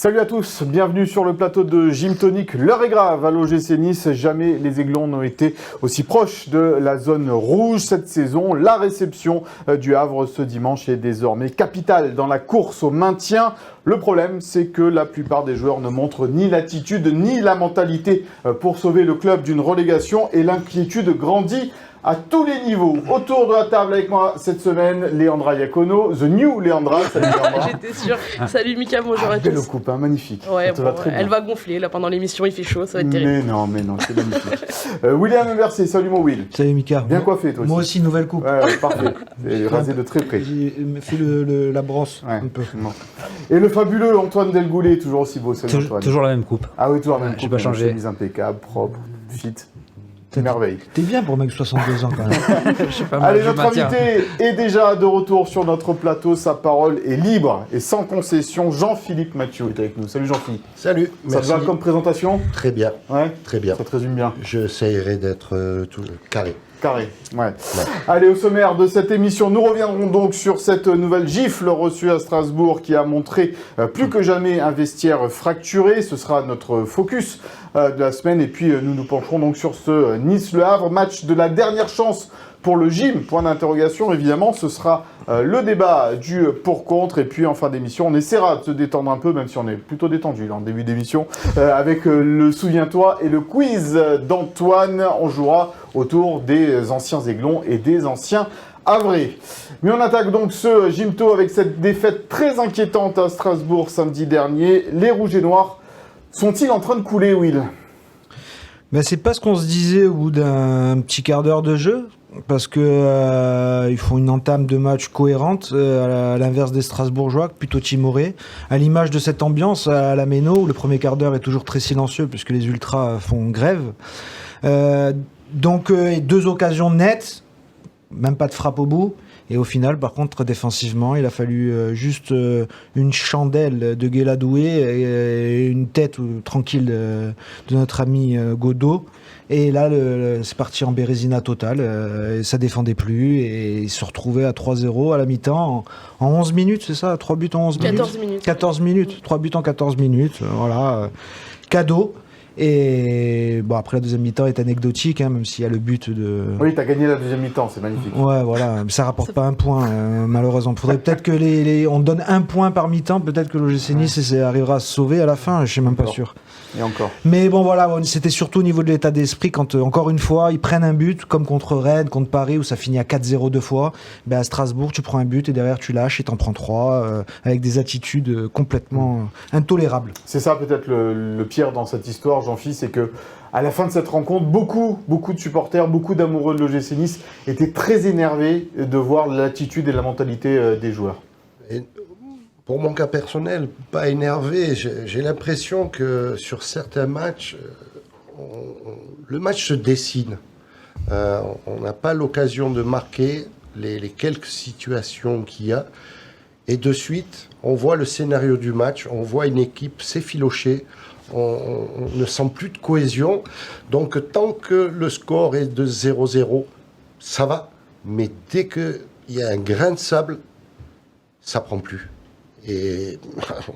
Salut à tous, bienvenue sur le plateau de Gym Tonic. L'heure est grave à l'OGC Nice, jamais les Aiglons n'ont été aussi proches de la zone rouge cette saison. La réception du Havre ce dimanche est désormais capitale dans la course au maintien. Le problème, c'est que la plupart des joueurs ne montrent ni l'attitude ni la mentalité pour sauver le club d'une relégation et l'inquiétude grandit à tous les niveaux. Autour de la table avec moi cette semaine, Leandra Iacono, The New Leandra. Salut Leandra. J'étais sûre. Salut Mika, bonjour à tous. Belle coupe, hein, magnifique. Ouais, ça va très bien. Elle va gonfler là pendant l'émission, il fait chaud, ça va être terrible. Mais non, c'est magnifique. William Mercier, salut mon Will. Salut Mika. Bien coiffé toi aussi. Moi aussi, nouvelle coupe. Ouais, parfait. Rasé de très près. J'ai fait la brosse un peu. Bon. Et le fabuleux Antoine Delgoulet, toujours aussi beau. Salut Antoine. Toujours la même coupe. Ah oui, toujours la même coupe. J'ai pas changé. Chemise impeccable, propre, fit. Merveille. T'es bien pour mec 62 ans quand même. Je sais pas, Allez, notre invité est déjà de retour sur notre plateau. Sa parole est libre et sans concession. Jean-Philippe Mathieu est avec nous. Salut Jean-Philippe. Salut, Ça te va comme présentation? Très bien, Ouais, très bien. ça te résume bien. J'essaierai d'être tout carré. Carré, ouais. Allez, au sommaire de cette émission, nous reviendrons donc sur cette nouvelle gifle reçue à Strasbourg qui a montré plus que jamais un vestiaire fracturé. Ce sera notre focus de la semaine. Et puis, nous nous pencherons donc sur ce Nice-Le Havre, match de la dernière chance pour le gym, point d'interrogation. Évidemment, ce sera le débat du pour-contre. Et puis, en fin d'émission, on essaiera de se détendre un peu, même si on est plutôt détendu là, en début d'émission, avec le Souviens-toi et le quiz d'Antoine. On jouera autour des anciens Aiglons et des anciens Havrais. Mais on attaque donc ce Gymto avec cette défaite très inquiétante à Strasbourg samedi dernier. Les Rouges et Noirs sont-ils en train de couler, Will ? Ben, c'est pas ce qu'on se disait au bout d'un petit quart d'heure de jeu, parce que ils font une entame de match cohérente, à l'inverse des Strasbourgeois, plutôt timorés. À l'image de cette ambiance à la Méno, où le premier quart d'heure est toujours très silencieux, puisque les ultras font grève. Donc, deux occasions nettes, même pas de frappe au bout. Et au final, par contre, défensivement, il a fallu juste une chandelle de Guéladoué et une tête tranquille de notre ami Godot. Et là, c'est parti en bérésina totale. Et ça défendait plus. Et ils se retrouvaient à 3-0 à la mi-temps en 11 minutes, c'est ça? 3 buts en 11 minutes 14 minutes. 14 minutes. 3 buts en 14 minutes. Voilà. Cadeau. Et bon, après la deuxième mi-temps est anecdotique, hein, même s'il y a le but de... Oui, t'as gagné la deuxième mi-temps, c'est magnifique. Ouais, voilà, mais ça rapporte pas un point, malheureusement. Faudrait peut-être que on donne un point par mi-temps, peut-être que l'OGC Nice arrivera à se sauver à la fin, je suis même pas sûr. Et encore. Mais bon, voilà, c'était surtout au niveau de l'état d'esprit quand, encore une fois, ils prennent un but, comme contre Rennes, contre Paris, où ça finit à 4-0 deux fois. Ben, à Strasbourg, tu prends un but et derrière tu lâches et t'en prends 3, avec des attitudes complètement intolérables. C'est ça peut-être le pire dans cette histoire, Jean-Philippe, c'est que à la fin de cette rencontre, beaucoup de supporters, beaucoup d'amoureux de l'OGC Nice étaient très énervés de voir l'attitude et la mentalité des joueurs. Et pour mon cas personnel, pas énervé. J'ai l'impression que sur certains matchs, le match se dessine. On n'a pas l'occasion de marquer les quelques situations qu'il y a. Et de suite, on voit le scénario du match, on voit une équipe s'effilocher. On ne sent plus de cohésion. Donc, tant que le score est de 0-0, ça va. Mais dès qu'il y a un grain de sable, ça prend plus. Et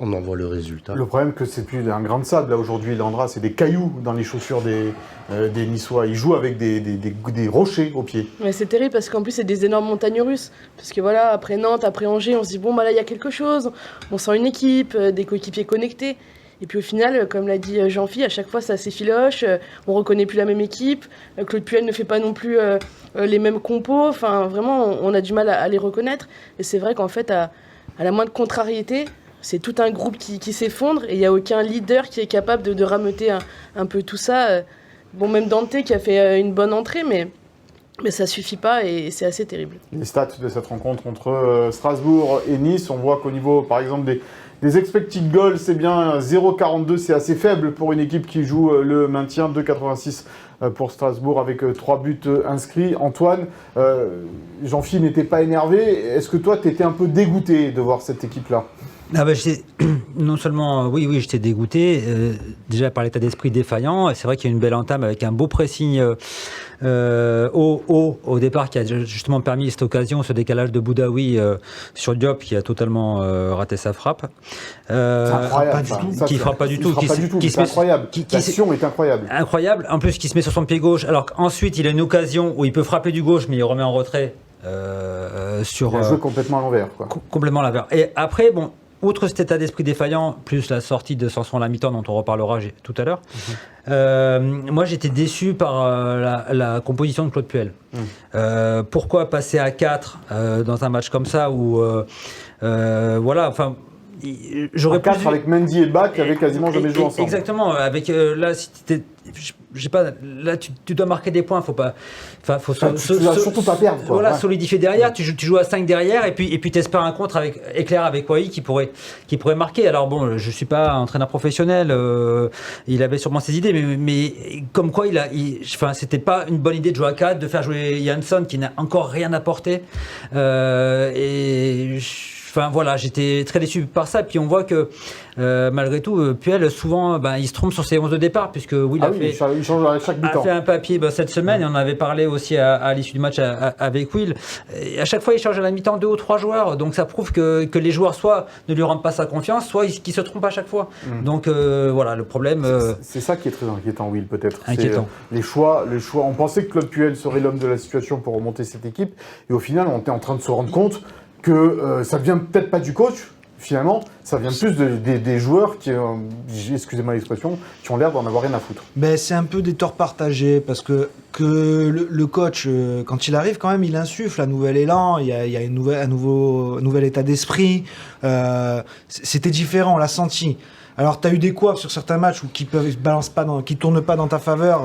on en voit le résultat. Le problème, que c'est plus un grain de sable, là, aujourd'hui, Landra, c'est des cailloux dans les chaussures des Niçois. Ils jouent avec des rochers aux pieds. Mais c'est terrible parce qu'en plus, c'est des énormes montagnes russes. Parce que voilà, après Nantes, après Angers, on se dit, bon, bah là, il y a quelque chose. On sent une équipe, des coéquipiers connectés. Et puis au final, comme l'a dit Jean-Philippe, à chaque fois ça s'effiloche, on reconnaît plus la même équipe, Claude Puel ne fait pas non plus les mêmes compos, enfin vraiment on a du mal à les reconnaître. Et c'est vrai qu'en fait, à la moindre contrariété, c'est tout un groupe qui s'effondre et il n'y a aucun leader qui est capable de rameuter un peu tout ça. Bon, même Dante qui a fait une bonne entrée, mais ça suffit pas et c'est assez terrible. Les stats de cette rencontre entre Strasbourg et Nice, on voit qu'au niveau, par exemple, des expected goals, c'est bien 0,42, c'est assez faible pour une équipe qui joue le maintien, 2,86 pour Strasbourg avec 3 buts inscrits. Antoine, Jean-Philippe n'était pas énervé. Est-ce que toi, tu étais un peu dégoûté de voir cette équipe-là ? Ah bah, non seulement, oui, j'étais dégoûté, déjà par l'état d'esprit défaillant, et c'est vrai qu'il y a une belle entame avec un beau pressing au départ qui a justement permis cette occasion, ce décalage de Boudaoui sur Diop qui a totalement raté sa frappe. C'est incroyable. Qui frappe pas du tout. C'est incroyable. L'action est incroyable. Incroyable. En plus, qui se met sur son pied gauche, alors qu'ensuite il a une occasion où il peut frapper du gauche, mais il remet en retrait. Il a joué complètement à l'envers. Complètement à l'envers. Et après, bon, outre cet état d'esprit défaillant, plus la sortie de Sanson à la mi-temps dont on reparlera tout à l'heure, moi j'étais déçu par la composition de Claude Puel. Pourquoi passer à 4 dans un match comme ça où voilà, enfin. J'aurais 4 avec Mendy et Bach qui avaient quasiment jamais joué ensemble. Exactement. Avec là, si j'ai pas, là tu dois marquer des points. Faut pas, faut tu dois surtout pas perdre. Voilà, solidifier derrière. Tu joues à 5 derrière et puis t'espères un contre avec éclair avec Wai qui pourrait marquer. Alors bon, je suis pas un entraîneur professionnel. Il avait sûrement ses idées, mais comme quoi c'était pas une bonne idée de jouer à 4, de faire jouer Jansson qui n'a encore rien apporté. Enfin voilà, j'étais très déçu par ça. Puis on voit que malgré tout, Puel souvent, il se trompe sur ses 11 de départ puisque il change à chaque mi-temps. A fait un papier cette semaine et on en avait parlé aussi à l'issue du match avec Will. Et à chaque fois, il change à la mi-temps 2 ou 3 joueurs. Donc ça prouve que les joueurs soit ne lui rendent pas sa confiance, soit qu'ils se trompent à chaque fois. Donc voilà, le problème. C'est ça qui est très inquiétant, Will, peut-être. Inquiétant. Les choix. On pensait que Claude Puel serait l'homme de la situation pour remonter cette équipe, et au final, on était en train de se rendre compte que ça vient peut-être pas du coach, finalement, ça vient plus des joueurs qui, excusez-moi l'expression, qui ont l'air d'en avoir rien à foutre. Mais c'est un peu des torts partagés, parce que le coach, quand il arrive, quand même, il insuffle un nouvel élan, il y a un nouvel état d'esprit. C'était différent, on l'a senti. Alors, tu as eu des couacs sur certains matchs qui tournent pas dans ta faveur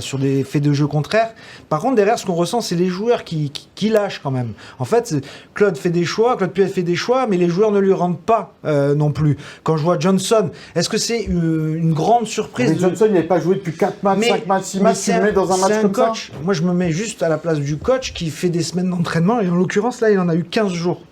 sur des faits de jeu contraires. Par contre, derrière, ce qu'on ressent, c'est les joueurs qui lâchent quand même. En fait, Claude Puel fait des choix, mais les joueurs ne lui rendent pas non plus. Quand je vois Johnson, est-ce que c'est une grande surprise Mais Johnson, il n'avait pas joué depuis 4 matchs, 5 matchs, 6 matchs, tu le mets dans un match comme coach. Ça. Moi, je me mets juste à la place du coach qui fait des semaines d'entraînement, et en l'occurrence, là, il en a eu 15 jours.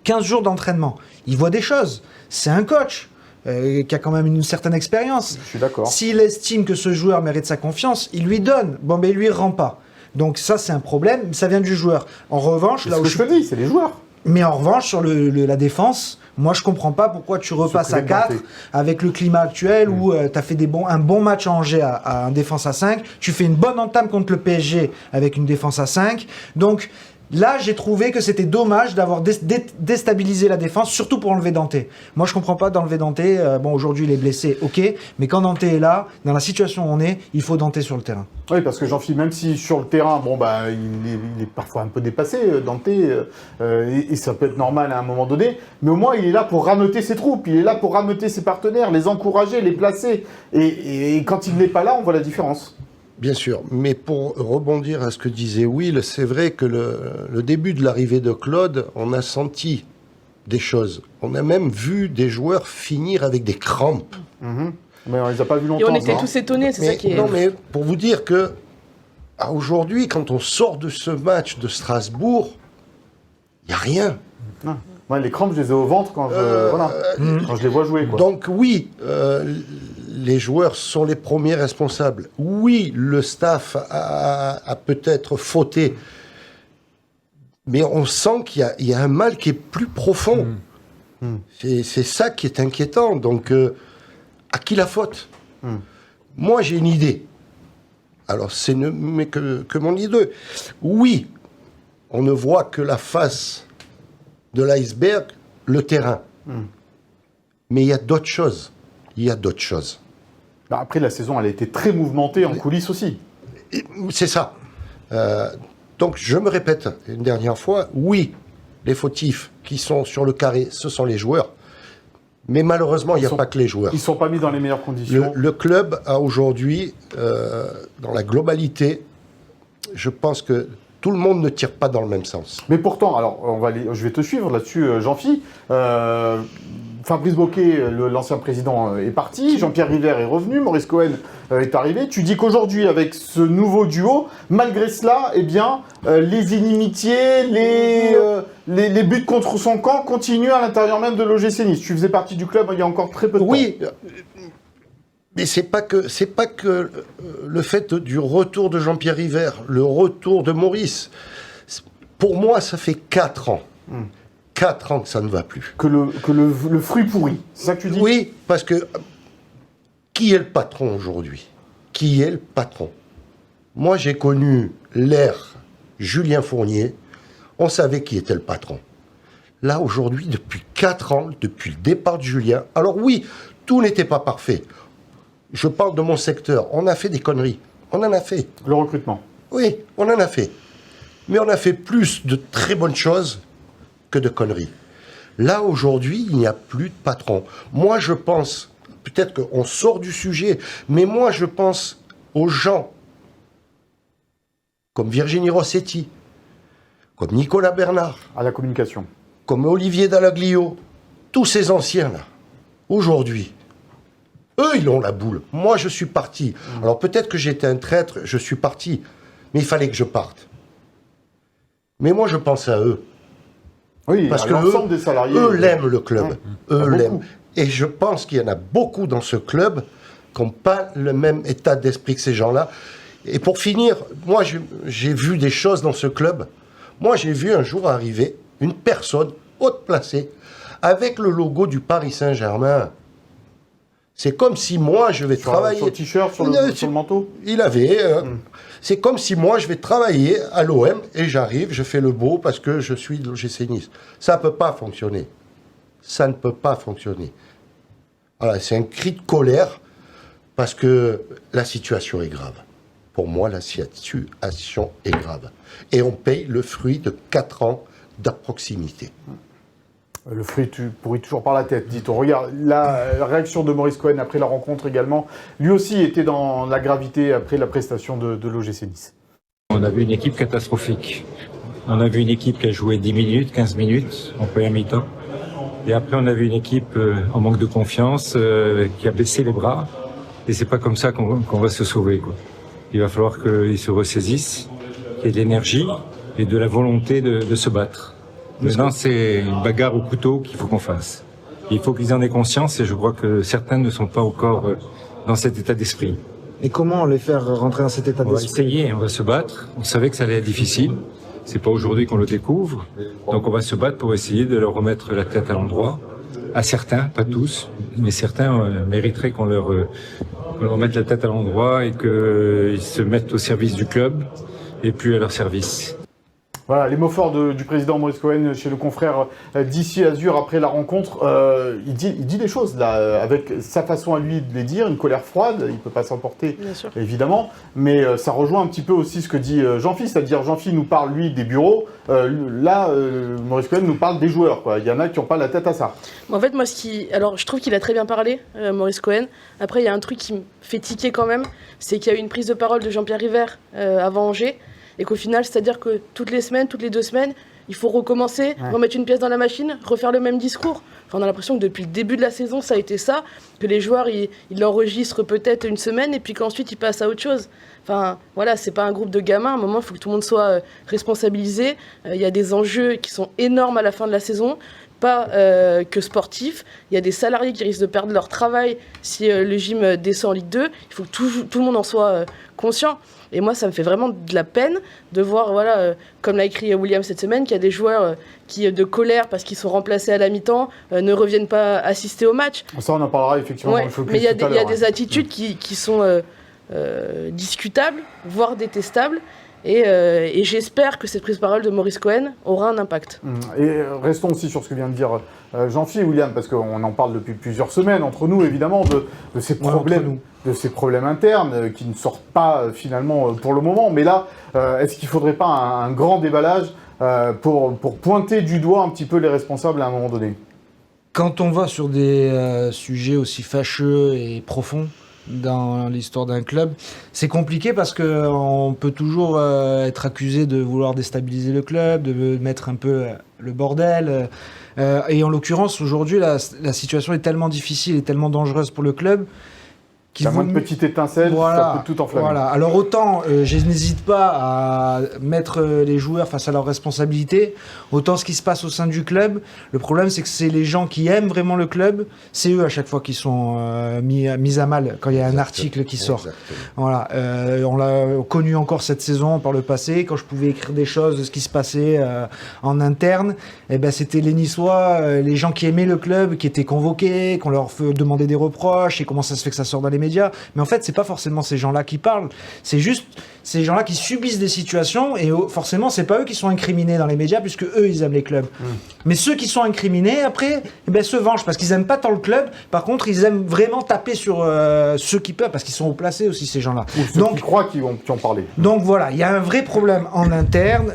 15 jours d'entraînement. Il voit des choses. C'est un coach. Qui a quand même une certaine expérience. Je suis d'accord. S'il estime que ce joueur mérite sa confiance, il lui donne. Bon, mais il lui rend pas. Donc ça, c'est un problème. Ça vient du joueur. En revanche, là où je te dis, c'est les joueurs. Mais en revanche, sur la défense, moi, je comprends pas pourquoi tu repasses à 4 avec le climat actuel où tu as fait un bon match à Angers à une défense à 5. Tu fais une bonne entame contre le PSG avec une défense à 5. Donc là, j'ai trouvé que c'était dommage d'avoir déstabilisé la défense, surtout pour enlever Dante. Moi, je comprends pas d'enlever Dante. Bon, aujourd'hui, il est blessé, ok. Mais quand Dante est là, dans la situation où on est, il faut Dante sur le terrain. Oui, parce que Jean-Philippe, même si sur le terrain, il est parfois un peu dépassé, Dante, et ça peut être normal à un moment donné, mais au moins, il est là pour rameuter ses troupes, il est là pour rameuter ses partenaires, les encourager, les placer. Et quand il n'est pas là, on voit la différence. Bien sûr, mais pour rebondir à ce que disait Will, c'est vrai que le début de l'arrivée de Claude, on a senti des choses. On a même vu des joueurs finir avec des crampes. Mais on les a pas vus longtemps. Et on était tous étonnés, c'est ça qui est... Non, mais pour vous dire que aujourd'hui, quand on sort de ce match de Strasbourg, il n'y a rien. Ouais, les crampes, je les ai au ventre quand je les vois jouer. Quoi. Donc oui, les joueurs sont les premiers responsables. Oui, le staff a peut-être fauté, mais on sent qu'il y a un mal qui est plus profond. C'est ça qui est inquiétant. Donc, à qui la faute Moi, j'ai une idée. Alors, c'est mais que mon idée. Oui, on ne voit que la face de l'iceberg, le terrain. Mais il y a d'autres choses. Après, la saison, elle a été très mouvementée en coulisses aussi. C'est ça. Donc, je me répète une dernière fois, oui, les fautifs qui sont sur le carré, ce sont les joueurs. Mais malheureusement, il n'y a pas que les joueurs. Ils ne sont pas mis dans les meilleures conditions. Le club a aujourd'hui, dans la globalité, je pense que tout le monde ne tire pas dans le même sens. Mais pourtant, alors, je vais te suivre là-dessus, Jean-Phi. Fabrice Bocquet, l'ancien président, est parti. Jean-Pierre River est revenu. Maurice Cohen est arrivé. Tu dis qu'aujourd'hui, avec ce nouveau duo, malgré cela, eh bien, les inimitiés, les buts contre son camp continuent à l'intérieur même de l'OGC Nice. Tu faisais partie du club il y a encore très peu de temps. Oui, mais c'est pas que le fait du retour de Jean-Pierre River, le retour de Maurice. Pour moi, ça fait 4 ans. 4 ans que ça ne va plus. Que le fruit pourri, c'est ça que tu dis? Oui, parce que qui est le patron aujourd'hui? Qui est le patron? Moi, j'ai connu l'ère Julien Fournier. On savait qui était le patron. Là, aujourd'hui, depuis 4 ans, depuis le départ de Julien, alors oui, tout n'était pas parfait. Je parle de mon secteur. On a fait des conneries. On en a fait. Le recrutement. Oui, on en a fait. Mais on a fait plus de très bonnes choses que de conneries. Là, aujourd'hui, il n'y a plus de patron. Moi, je pense, peut-être qu'on sort du sujet, mais moi, je pense aux gens comme Virginie Rossetti, comme Nicolas Bernard, À la communication. comme Olivier Dallaglio, tous ces anciens-là, aujourd'hui, eux, ils ont la boule. Moi, je suis parti. Alors, peut-être que j'étais un traître, je suis parti, mais il fallait que je parte. Mais moi, je pense à eux. Oui, Parce à que l'ensemble des salariés. eux l'aiment, le club. Eux beaucoup. l'aiment. Et je pense qu'il y en a beaucoup dans ce club qui n'ont pas le même état d'esprit que ces gens-là. Et pour finir, moi, j'ai vu des choses dans ce club. Moi, j'ai vu un jour arriver une personne haute placée avec le logo du Paris Saint-Germain. C'est comme si moi, je vais travailler... Sur le t-shirt, sur le manteau. Il avait... C'est comme si moi, je vais travailler à l'OM et j'arrive, je fais le beau parce que je suis de l'OGC Nice. Ça ne peut pas fonctionner. Ça ne peut pas fonctionner. Voilà, c'est un cri de colère parce que la situation est grave. Pour moi, la situation est grave. Et on paye le fruit de 4 ans de proximité. Le fruit pourrit toujours par la tête, dit-on. Regarde, la réaction de Maurice Cohen après la rencontre également, lui aussi était dans la gravité après la prestation de l'OGC Nice. On a vu une équipe catastrophique. On a vu une équipe qui a joué 10 minutes, 15 minutes en première mi-temps. Et après, on a vu une équipe en manque de confiance, qui a baissé les bras. Et c'est pas comme ça qu'on va se sauver, quoi. Il va falloir qu'ils se ressaisissent, qu'il y ait de l'énergie et de la volonté de se battre. Maintenant, c'est une bagarre au couteau qu'il faut qu'on fasse. Il faut qu'ils en aient conscience et je crois que certains ne sont pas encore dans cet état d'esprit. Et comment les faire rentrer dans cet état On va d'esprit? essayer, on va se battre. On savait que ça allait être difficile. C'est pas aujourd'hui qu'on le découvre. Donc on va se battre pour essayer de leur remettre la tête à l'endroit. À certains, pas tous, mais certains mériteraient qu'on leur remette la tête à l'endroit et qu'ils se mettent au service du club et plus à leur service. Voilà, les mots forts du président Maurice Cohen chez le confrère d'ici Azur après la rencontre. Il dit des choses là, avec sa façon à lui de les dire, une colère froide, il ne peut pas s'emporter évidemment, mais ça rejoint un petit peu aussi ce que dit Jean-Phi, c'est-à-dire Jean-Phi nous parle lui des bureaux, Maurice Cohen nous parle des joueurs, quoi. Il y en a qui n'ont pas la tête à ça. En fait, moi, alors, je trouve qu'il a très bien parlé, Maurice Cohen. Après, il y a un truc qui me fait tiquer quand même, c'est qu'il y a eu une prise de parole de Jean-Pierre River avant Angers. Et qu'au final, c'est-à-dire que toutes les semaines, toutes les 2 semaines, il faut recommencer, remettre une pièce dans la machine, refaire le même discours. Enfin, on a l'impression que depuis le début de la saison, ça a été ça, que les joueurs, ils l'enregistrent peut-être une semaine et puis qu'ensuite, ils passent à autre chose. Enfin, voilà, c'est pas un groupe de gamins. À un moment, il faut que tout le monde soit responsabilisé. Il y a des enjeux qui sont énormes à la fin de la saison. Pas que sportifs. Il y a des salariés qui risquent de perdre leur travail si le gym descend en Ligue 2. Il faut que tout le monde en soit conscient. Et moi, ça me fait vraiment de la peine de voir, voilà, comme l'a écrit William cette semaine, qu'il y a des joueurs qui, de colère parce qu'ils sont remplacés à la mi-temps, ne reviennent pas assister au match. Ça, on en parlera effectivement dans le focus. Mais il y a tout à l'heure, des attitudes qui sont discutables, voire détestables. Et j'espère que cette prise de parole de Maurice Cohen aura un impact. Et restons aussi sur ce que vient de dire Jean-Phi, William, parce qu'on en parle depuis plusieurs semaines entre nous, évidemment, de ces problèmes internes qui ne sortent pas finalement pour le moment. Mais là, est-ce qu'il ne faudrait pas un grand déballage pour pointer du doigt un petit peu les responsables à un moment donné? Quand on va sur des sujets aussi fâcheux et profonds dans l'histoire d'un club, c'est compliqué parce qu'on peut toujours être accusé de vouloir déstabiliser le club, de mettre un peu le bordel. Et en l'occurrence, aujourd'hui, la situation est tellement difficile et tellement dangereuse pour le club qu'il La vaut moindre mieux- petite étincelle, ça peut tout enflammer. Voilà. Alors autant je n'hésite pas à mettre les joueurs face à leurs responsabilités, autant ce qui se passe au sein du club, le problème c'est que c'est les gens qui aiment vraiment le club, c'est eux à chaque fois qui sont mis à mal quand il y a un article qui sort. Exactement. Voilà, on l'a connu encore cette saison par le passé, quand je pouvais écrire des choses de ce qui se passait en interne, et ben c'était les Niçois, les gens qui aimaient le club, qui étaient convoqués, qu'on leur demandait des reproches, et comment ça se fait que ça sort dans les médias. Mais en fait, c'est pas forcément ces gens-là qui parlent, c'est juste ces gens-là qui subissent des situations, et forcément, c'est pas eux qui sont incriminés dans les médias, puisque eux, ils aiment les clubs. Mais ceux qui sont incriminés, après, eh ben, se vengent, parce qu'ils aiment pas tant le club, par contre, ils aiment vraiment taper sur ceux qui peuvent, parce qu'ils sont haut placés aussi, ces gens-là. Ou ceux qui croient qui ont parlé. Donc voilà, il y a un vrai problème en interne.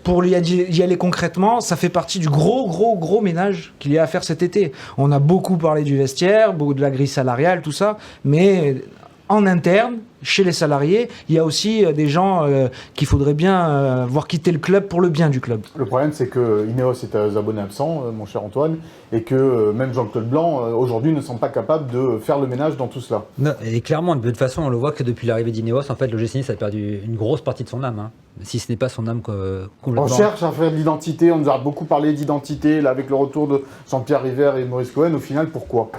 Pour y aller concrètement, ça fait partie du gros ménage qu'il y a à faire cet été. On a beaucoup parlé du vestiaire, beaucoup de la grille salariale, tout ça, mais en interne, chez les salariés, il y a aussi des gens qu'il faudrait bien voir quitter le club pour le bien du club. Le problème, c'est que Ineos est aux abonnés absents, mon cher Antoine, et que même Jean-Claude Blanc, aujourd'hui, ne sont pas capables de faire le ménage dans tout cela. Non, et clairement, de toute façon, on le voit que depuis l'arrivée d'Ineos, en fait, l'OGC Nice a perdu une grosse partie de son âme. Hein. Si ce n'est pas son âme complètement. On cherche à faire de l'identité, on nous a beaucoup parlé d'identité, là, avec le retour de Jean-Pierre River et Maurice Cohen. Au final, pourquoi ?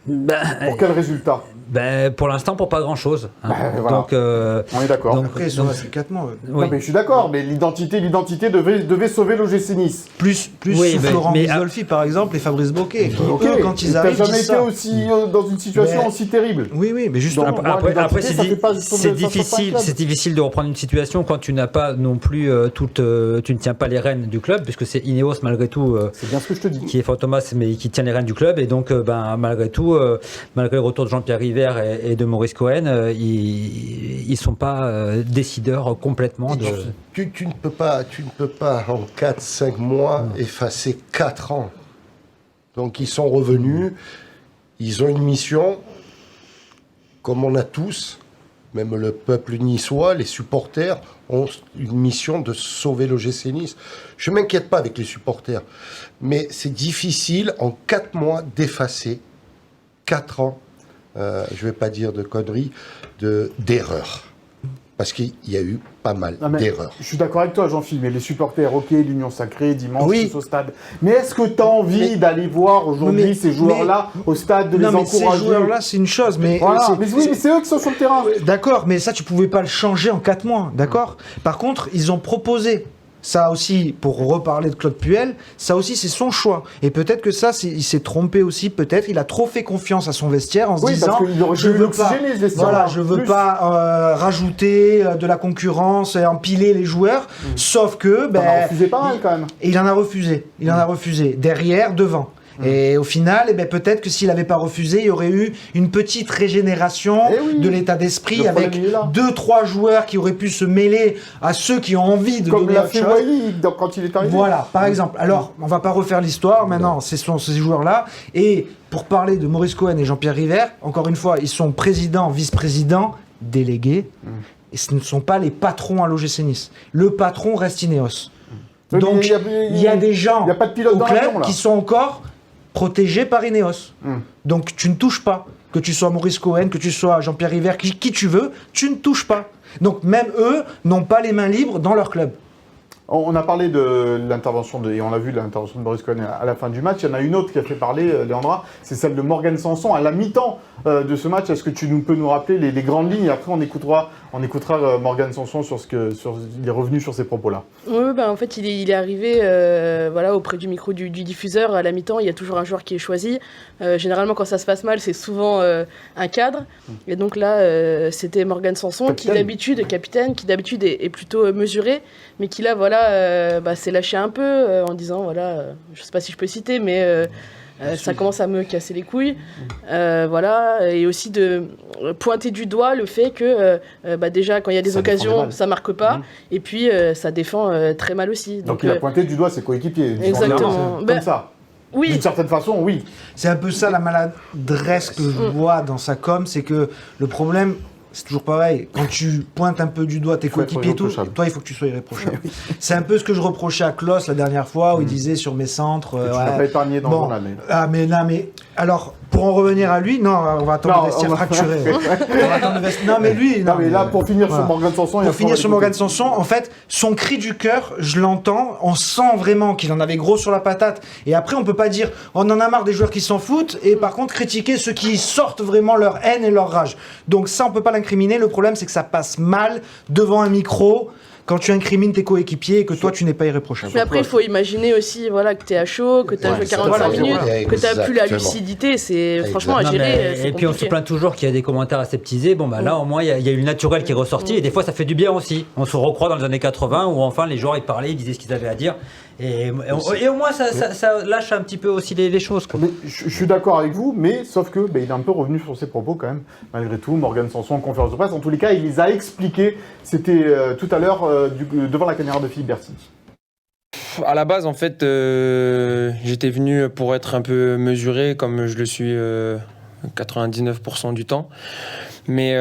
Pour quel résultat ? Pour l'instant, pour pas grand-chose. Hein. Voilà. Donc, on est d'accord. Après, ils sont assez 4 mois. Non, mais je suis d'accord, mais l'identité devait sauver l'OGC Nice. Plus Oui, sous mais- Florent mais- Bisolfi, par exemple, et Fabrice Boquet, qui, Ok, eux, quand ils t'as arrivent, jamais disent été ça. aussi dans une situation Mais- aussi terrible. Oui, mais justement. Donc, moi, Après, l'identité, c'est ça fait pas- ça c'est fait pas difficile, club. c'est difficile de reprendre une situation quand tu n'as pas non plus tu ne tiens pas les rênes du club, puisque c'est Ineos malgré tout C'est bien ce que je te dis. qui est fantomas, mais qui tient les rênes du club, et donc malgré tout, malgré le retour de Jean-Pierre River et de Maurice Cohen, ils sont pas décideurs complètement de. Tu ne peux pas en 4-5 mois effacer 4 ans. Donc ils sont revenus, ils ont une mission, comme on a tous, même le peuple niçois, les supporters ont une mission de sauver l'OGC Nice. Je ne m'inquiète pas avec les supporters, mais c'est difficile en 4 mois d'effacer 4 ans, je ne vais pas dire de conneries, d'erreurs. Parce qu'il y a eu pas mal Non, mais d'erreurs. je suis d'accord avec toi, Jean-Philippe, mais les supporters, ok, l'Union Sacrée, dimanche, Oui. tous au stade. Mais est-ce que tu as envie d'aller voir aujourd'hui Mais- ces joueurs-là au stade, de Non, les mais ces encourager joueurs-là, c'est une chose, mais. Voilà, c'est- mais oui, mais c'est eux qui sont sur le terrain. D'accord, mais ça, tu pouvais pas le changer en 4 mois, d'accord ? Par contre, ils ont proposé. Ça aussi, pour reparler de Claude Puel, ça aussi, c'est son choix. Et peut-être que ça, il s'est trompé aussi, peut-être. Il a trop fait confiance à son vestiaire en se Oui, disant... parce qu'il aurait je pu veux pas, l'oxygéner, ce vestiaire. voilà, je veux Plus. pas rajouter de la concurrence et empiler les joueurs. Sauf que... On a refusé pas mal, quand même. Et il en a refusé. Il en a refusé. Derrière, devant. Et au final, eh ben, peut-être que s'il n'avait pas refusé, il y aurait eu une petite régénération Eh oui. de l'état d'esprit Le avec problème, il est là. 2-3 joueurs qui auraient pu se mêler à ceux qui ont envie de Comme donner l'a autre fait chose. Wiley quand il est arrivé. Voilà, par exemple. Alors, on va pas refaire l'histoire, maintenant, ce sont ces joueurs-là. Et pour parler de Maurice Cohen et Jean-Pierre River, encore une fois, ils sont présidents, vice-présidents, délégués. Et ce ne sont pas les patrons à l'OGC Nice. Le patron reste Ineos. Oui, Donc, mais il y a des gens il y a pas de pilote au dans club l'avion, là. qui sont encore protégés par Ineos. Donc, tu ne touches pas. Que tu sois Maurice Cohen, que tu sois Jean-Pierre River, qui tu veux, tu ne touches pas. Donc, même eux n'ont pas les mains libres dans leur club. On a parlé de l'intervention, et on l'a vu, l'intervention de Maurice Cohen à la fin du match. Il y en a une autre qui a fait parler, Léandra, c'est celle de Morgan Sanson à la mi-temps de ce match. Est-ce que tu peux nous rappeler les grandes lignes? Après, on écoutera Morgan Sanson il est revenu sur ces propos-là. Oui, en fait, il est arrivé voilà, auprès du micro du diffuseur à la mi-temps. Il y a toujours un joueur qui est choisi. Généralement, quand ça se passe mal, c'est souvent un cadre. Et donc là, c'était Morgan Sanson, Capitaine. qui d'habitude est plutôt mesuré, mais qui là, voilà, s'est lâché un peu en disant, voilà, je sais pas si je peux citer, mais ça commence à me casser les couilles. Voilà, et aussi de pointer du doigt le fait que déjà, quand il y a des Ça défend occasions, mal. ça marque pas, et puis ça défend très mal aussi. Donc il a pointé du doigt ses coéquipiers. Exactement. Comme Ben, ça. oui, D'une certaine façon, oui. C'est un peu ça la maladresse que je vois dans sa com, c'est que le problème, c'est toujours pareil, quand tu pointes un peu du doigt tes Faut être coéquipiers et tout, irréprochable. toi il faut que tu sois irréprochable. C'est un peu ce que je reprochais à Klaus la dernière fois où il disait sur mes centres... Tu l'as pas épargné dans le journal. Mais... Ah mais non mais... Alors, Pour en revenir à lui, non, on va attendre Non, le vestiaire on va- fracturé. On va attendre le vestiaire- Non, mais lui. Non, mais là, pour finir voilà. sur Morgan Sanson, il va Pour finir falloir sur l'écouter. Morgan Sanson, en fait, son cri du cœur, je l'entends, on sent vraiment qu'il en avait gros sur la patate. Et après, on peut pas dire, on en a marre des joueurs qui s'en foutent, et par contre, critiquer ceux qui sortent vraiment leur haine et leur rage. Donc ça, on peut pas l'incriminer. Le problème, c'est que ça passe mal devant un micro quand tu incrimines tes coéquipiers et que toi, tu n'es pas irréprochable. Mais après, il faut imaginer aussi voilà, que tu es à chaud, que tu as Ouais, joué ça, 45 voilà, minutes, ouais, que tu n'as plus la exactement. lucidité. C'est franchement à Non, gérer. mais- c'est et puis on se compliqué. plaint toujours qu'il y a des commentaires aseptisés. Bon, bah là, au moins, il y a eu le naturel qui est ressorti. Et des fois, ça fait du bien aussi. On se recroit dans les années 80 où enfin les joueurs ils parlaient, ils disaient ce qu'ils avaient à dire. Et au moins, ça lâche un petit peu aussi les choses. Quoi. Mais je suis d'accord avec vous, mais sauf que il est un peu revenu sur ses propos quand même, malgré tout. Morgan Sanson en conférence de presse, en tous les cas, il les a expliqués. C'était tout à l'heure devant la caméra de Philippe Bertini. À la base, en fait, j'étais venu pour être un peu mesuré, comme je le suis 99% du temps. Mais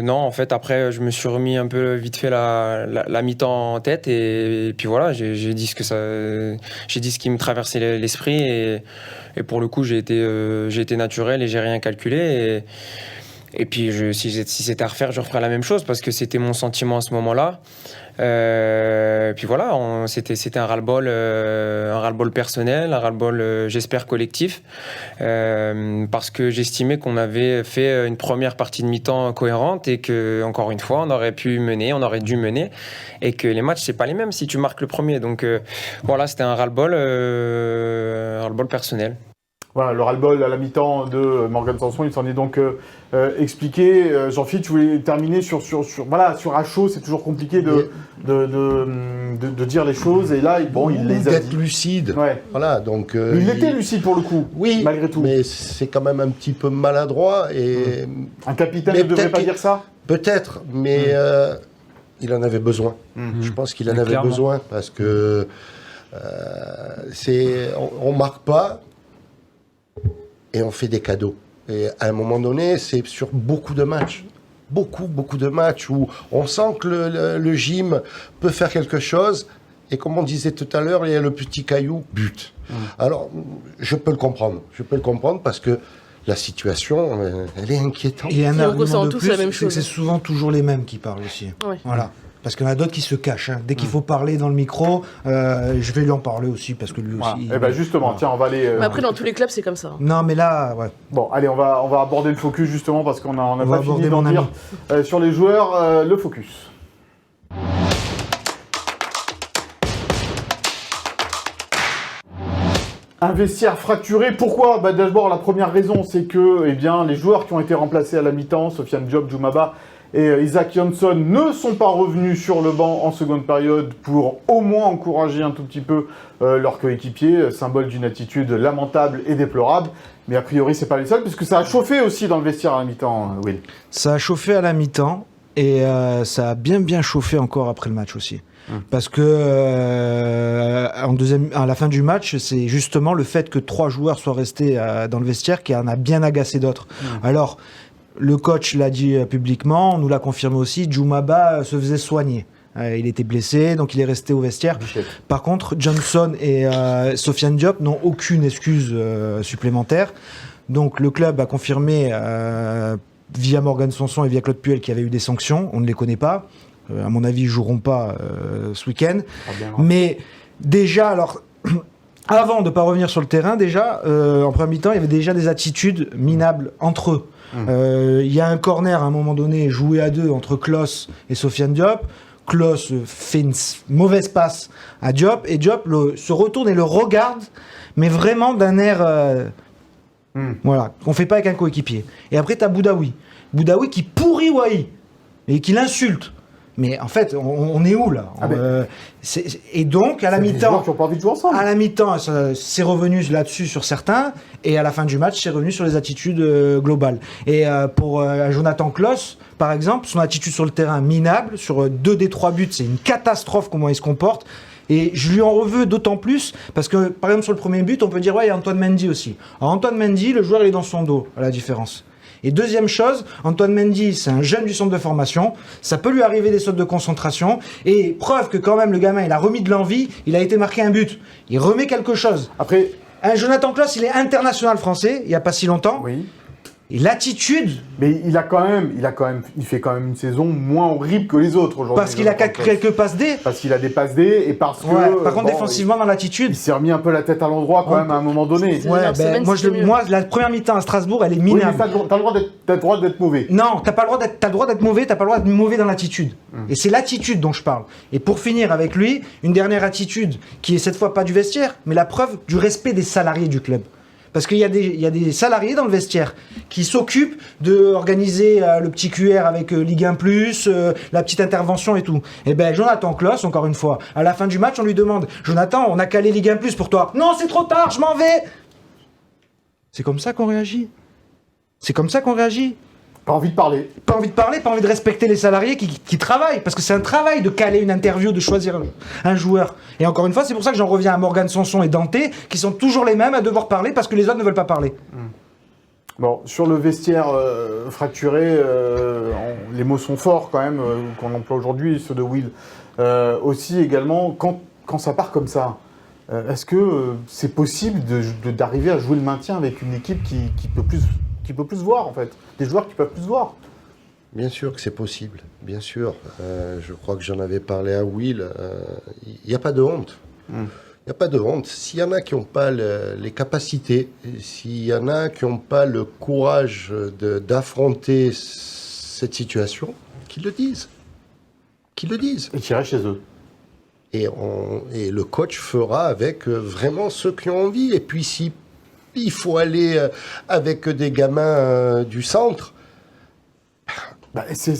non, en fait, après, je me suis remis un peu vite fait la mi-temps en tête et puis voilà, j'ai dit j'ai dit ce qui me traversait l'esprit et pour le coup, j'ai été naturel et j'ai rien calculé et puis si c'était à refaire, je referais la même chose parce que c'était mon sentiment à ce moment-là. Puis voilà, c'était un ras-le-bol personnel, un ras-le-bol, j'espère, collectif, parce que j'estimais qu'on avait fait une première partie de mi-temps cohérente et que, encore une fois, on aurait dû mener, et que les matchs, c'est pas les mêmes si tu marques le premier. Donc voilà, c'était un ras-le-bol personnel. Voilà, le ras-le-bol à la mi-temps de Morgan Sanson, il s'en est donc expliqué. Jean-Philippe, tu voulais terminer sur à chaud, c'est toujours compliqué de dire les choses. Et là, il les a d'être dit. lucide. Ouais. Voilà, donc. Mais il était lucide pour le coup, Oui, malgré tout. mais c'est quand même un petit peu maladroit et Un capitaine Mais ne devrait peut-être pas qu'il- dire ça. peut-être, mais il en avait besoin. Je pense qu'il en avait Clairement. besoin parce que on marque pas et on fait des cadeaux. Et à un moment donné, c'est sur beaucoup de matchs. Beaucoup de matchs où on sent que le gym peut faire quelque chose. Et comme on disait tout à l'heure, il y a le petit caillou, but. Alors, je peux le comprendre parce que la situation, elle est inquiétante. Et un Et on argument ressent de tous plus, la même c'est que chose. c'est souvent toujours les mêmes qui parlent aussi. Ouais. Voilà. Parce qu'il y en a d'autres qui se cachent. Hein. Dès qu'il faut parler dans le micro, je vais lui en parler aussi parce que lui Voilà. aussi. Et ben justement, Voilà. tiens, on va aller. Mais après, dans tous les clubs, c'est comme ça. Non, mais là, ouais. Bon, allez, on va aborder le focus justement parce qu'on a On va pas aborder fini d'en mon dire sur les joueurs. Le focus. Un vestiaire fracturé, pourquoi D'abord, la première raison, c'est que les joueurs qui ont été remplacés à la mi-temps, Sofiane Diop, Djoumaba et Isaac Johnson, ne sont pas revenus sur le banc en seconde période pour au moins encourager un tout petit peu leurs coéquipiers, symbole d'une attitude lamentable et déplorable. Mais a priori, c'est pas les seuls, puisque ça a chauffé aussi dans le vestiaire à la mi-temps, Will. Ça a chauffé à la mi-temps et ça a bien chauffé encore après le match aussi. Parce que à la fin du match, c'est justement le fait que 3 joueurs soient restés dans le vestiaire qui en a bien agacé d'autres. Alors, le coach l'a dit publiquement, on nous l'a confirmé aussi, Djoumaba se faisait soigner. Il était blessé, donc il est resté au vestiaire. Par contre, Johnson et Sofiane Diop n'ont aucune excuse supplémentaire. Donc le club a confirmé via Morgan Sanson et via Claude Puel qu'il y avait eu des sanctions. On ne les connaît pas. À mon avis, ils ne joueront pas ce week-end. Mais déjà, alors, avant de ne pas revenir sur le terrain, déjà, en première mi-temps, il y avait déjà des attitudes minables entre eux. Il y a un corner à un moment donné joué à 2 entre Klos et Sofiane Diop. Klos fait une mauvaise passe à Diop et Diop se retourne et le regarde, mais vraiment d'un air voilà, qu'on ne fait pas avec un coéquipier. Et après, tu as Boudaoui qui pourrit Wai et qui l'insulte. Mais en fait, on est où là Et donc, à la mi-temps... Des joueurs qui n'ont pas envie de jouer ensemble. À la mi-temps, c'est revenu là-dessus sur certains, et à la fin du match, c'est revenu sur les attitudes globales. Et pour Jonathan Klos, par exemple, son attitude sur le terrain minable, sur 2 des 3 buts, c'est une catastrophe comment il se comporte. Et je lui en veux d'autant plus, parce que par exemple sur le premier but, on peut dire ouais, il y a Antoine Mendy aussi. Alors Antoine Mendy, le joueur il est dans son dos, à la différence. Et deuxième chose, Antoine Mendy, c'est un jeune du centre de formation, ça peut lui arriver des sautes de concentration, et preuve que quand même le gamin, il a remis de l'envie, il a été marqué un but, il remet quelque chose. Après, Jonathan Klaus, il est international français, il n'y a pas si longtemps. Oui. Et l'attitude, Mais il fait quand même une saison moins horrible que les autres aujourd'hui. parce qu'il a quelques passes D. Parce qu'il a des passes D et parce que. Ouais, par contre, bon, défensivement, dans l'attitude. il s'est remis un peu la tête à l'endroit quand même à un moment donné. Ces dernières semaines, c'était mieux. Moi, la première mi-temps à Strasbourg, elle est Oui, mais minable. t'as le droit d'être mauvais. Non, t'as le droit d'être mauvais, t'as pas le droit d'être mauvais dans l'attitude. Et c'est l'attitude dont je parle. Et pour finir avec lui, une dernière attitude qui est cette fois pas du vestiaire, mais la preuve du respect des salariés du club. Parce qu'il y a des salariés dans le vestiaire qui s'occupent d'organiser le petit QR avec Ligue 1+, la petite intervention et tout. Et ben Jonathan Klaus, encore une fois, à la fin du match, on lui demande « Jonathan, on a calé Ligue 1+, pour toi. »« Non, c'est trop tard, je m'en vais !» C'est comme ça qu'on réagit. C'est comme ça qu'on réagit. Pas envie de parler. Pas envie de parler, pas envie de respecter les salariés qui travaillent. Parce que c'est un travail de caler une interview, de choisir un joueur. Et encore une fois, c'est pour ça que j'en reviens à Morgan Sanson et Dante, qui sont toujours les mêmes à devoir parler parce que les autres ne veulent pas parler. Bon, sur le vestiaire fracturé, les mots sont forts quand même, qu'on emploie aujourd'hui, ceux de Will. Aussi également, quand ça part comme ça, est-ce que c'est possible d'arriver à jouer le maintien avec une équipe qui peut plus voir en fait, des joueurs qui peuvent plus voir? Bien sûr que c'est possible, bien sûr. Je crois que j'en avais parlé à Will. Il n'y a pas de honte. Il n'y a pas de honte. S'il y en a qui n'ont pas les capacités, s'il y en a qui n'ont pas le courage d'affronter cette situation, qu'ils le disent. Qu'ils le disent. Et qui restent chez eux. Et le coach fera avec vraiment ceux qui ont envie. Et puis si il faut aller avec des gamins du centre,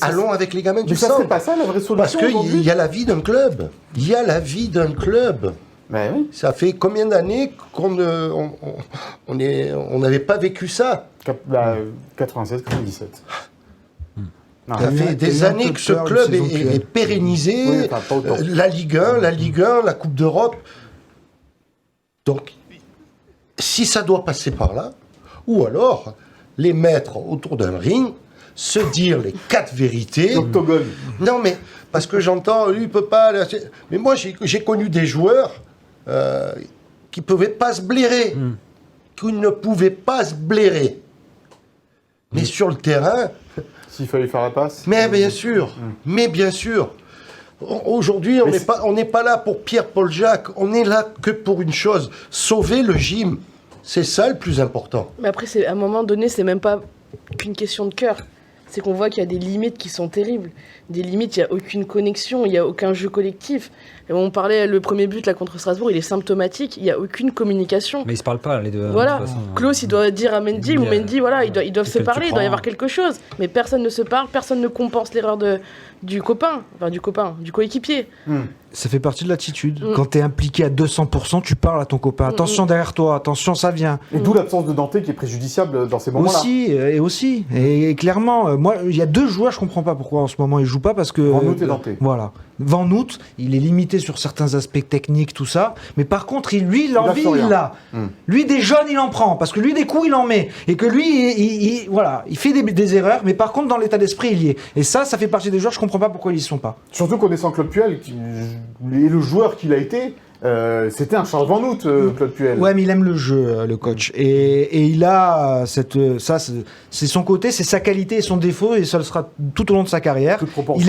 allons avec les gamins du mais ça centre. serait pas ça la vraie solution Parce aujourd'hui qu'il y a la vie d'un club. Il y a la vie d'un club. Ben oui. Ça fait combien d'années qu'on n'avait pas vécu ça? 96, 97. Non, Ça fait des années que ce club est pérennisé. Oui, enfin, pas autant. La Ligue 1, la Coupe d'Europe. Donc, si ça doit passer par là, ou alors les mettre autour d'un ring, se dire les 4 vérités. L'octogone. Non, mais parce que j'entends, lui, il peut pas. Mais moi, j'ai connu des joueurs qui ne pouvaient pas se blairer. Qui ne pouvaient pas se blairer. Mais sur le terrain. S'il fallait faire la passe. Mais bien sûr. Mais bien sûr. Aujourd'hui, on n'est pas là pour Pierre-Paul Jacques. On est là que pour une chose, sauver le gym. C'est ça le plus important. Mais après, à un moment donné, c'est même pas qu'une question de cœur. C'est qu'on voit qu'il y a des limites qui sont terribles. Des limites, il n'y a aucune connexion, il n'y a aucun jeu collectif. Et on parlait, le premier but là, contre Strasbourg, il est symptomatique, il n'y a aucune communication. Mais ils se parlent pas, les deux. Voilà, de toute façon. Klaus, il doit dire à Mendy, ou Mendy, voilà, ils doivent se que tu parler, il doit y prends. avoir quelque chose. Mais personne ne se parle, personne ne compense l'erreur du coéquipier. Ça fait partie de l'attitude. Quand tu es impliqué à 200%, tu parles à ton copain. Attention derrière toi, attention, ça vient. Et d'où l'absence de Dante qui est préjudiciable dans ces moments-là. Aussi. Et clairement, moi, il y a 2 joueurs, je comprends pas pourquoi en ce moment ils jouent pas, parce que... Van Noot et Dante. Voilà. Van Noot, il est limité sur certains aspects techniques, tout ça. Mais par contre, lui, l'envie, il l'a. Lui, des jeunes, il en prend. Parce que lui, des coups, il en met. Et que lui, voilà, il fait des erreurs, mais par contre, dans l'état d'esprit, il y est. Et ça fait partie des joueurs, je comprends pas pourquoi ils y sont pas. Surtout connaissant Claude Puel, et le joueur qu'il a été, c'était un Charles Van Noot, Claude Puel. Ouais, mais il aime le jeu, le coach. Et il a c'est son côté, c'est sa qualité et son défaut, et ça le sera tout au long de sa carrière. Il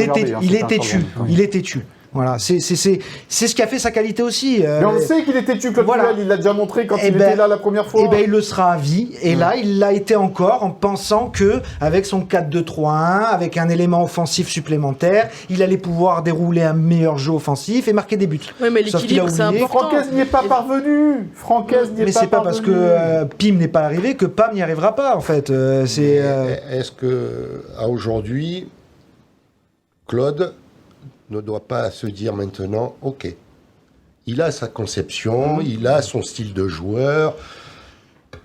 est têtu. Voilà, c'est ce qui a fait sa qualité aussi. Mais on le sait qu'il est têtu, Claude Puel, il l'a déjà montré quand il était là la première fois. Et ben il le sera à vie. Et là, il l'a été encore en pensant que avec son 4-2-3-1, avec un élément offensif supplémentaire, il allait pouvoir dérouler un meilleur jeu offensif et marquer des buts. Oui, mais l'équilibre, c'est important. Francaise n'y est pas parvenu. Mais c'est pas parce que Pim n'est pas arrivé que Pam n'y arrivera pas, en fait. Est-ce que à aujourd'hui, Claude ne doit pas se dire maintenant, ok, il a sa conception, il a son style de joueur,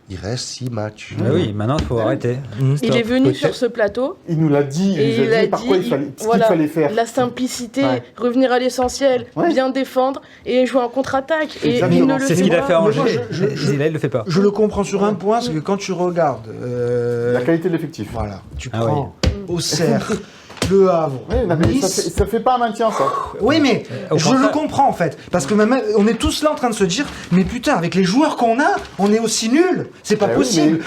il reste 6 matchs. Ah oui, maintenant il faut arrêter. Il est venu sur ce plateau. Il nous l'a dit, il nous a dit par quoi il fallait faire. La simplicité, revenir à l'essentiel, bien défendre et jouer en contre-attaque. Et il ne le c'est ce fait qu'il a pas. fait à Angers. Là, il le fait pas. Je le comprends sur un point, c'est que quand tu regardes... la qualité de l'effectif. Voilà, tu prends Auxerre, Le Havre. Oui, non, mais Nice. ça fait pas un maintien, ça. Oui, mais Au je contraire. le comprends en fait. Parce que même, on est tous là en train de se dire, mais putain, avec les joueurs qu'on a, on est aussi nuls. C'est pas Eh oui, possible.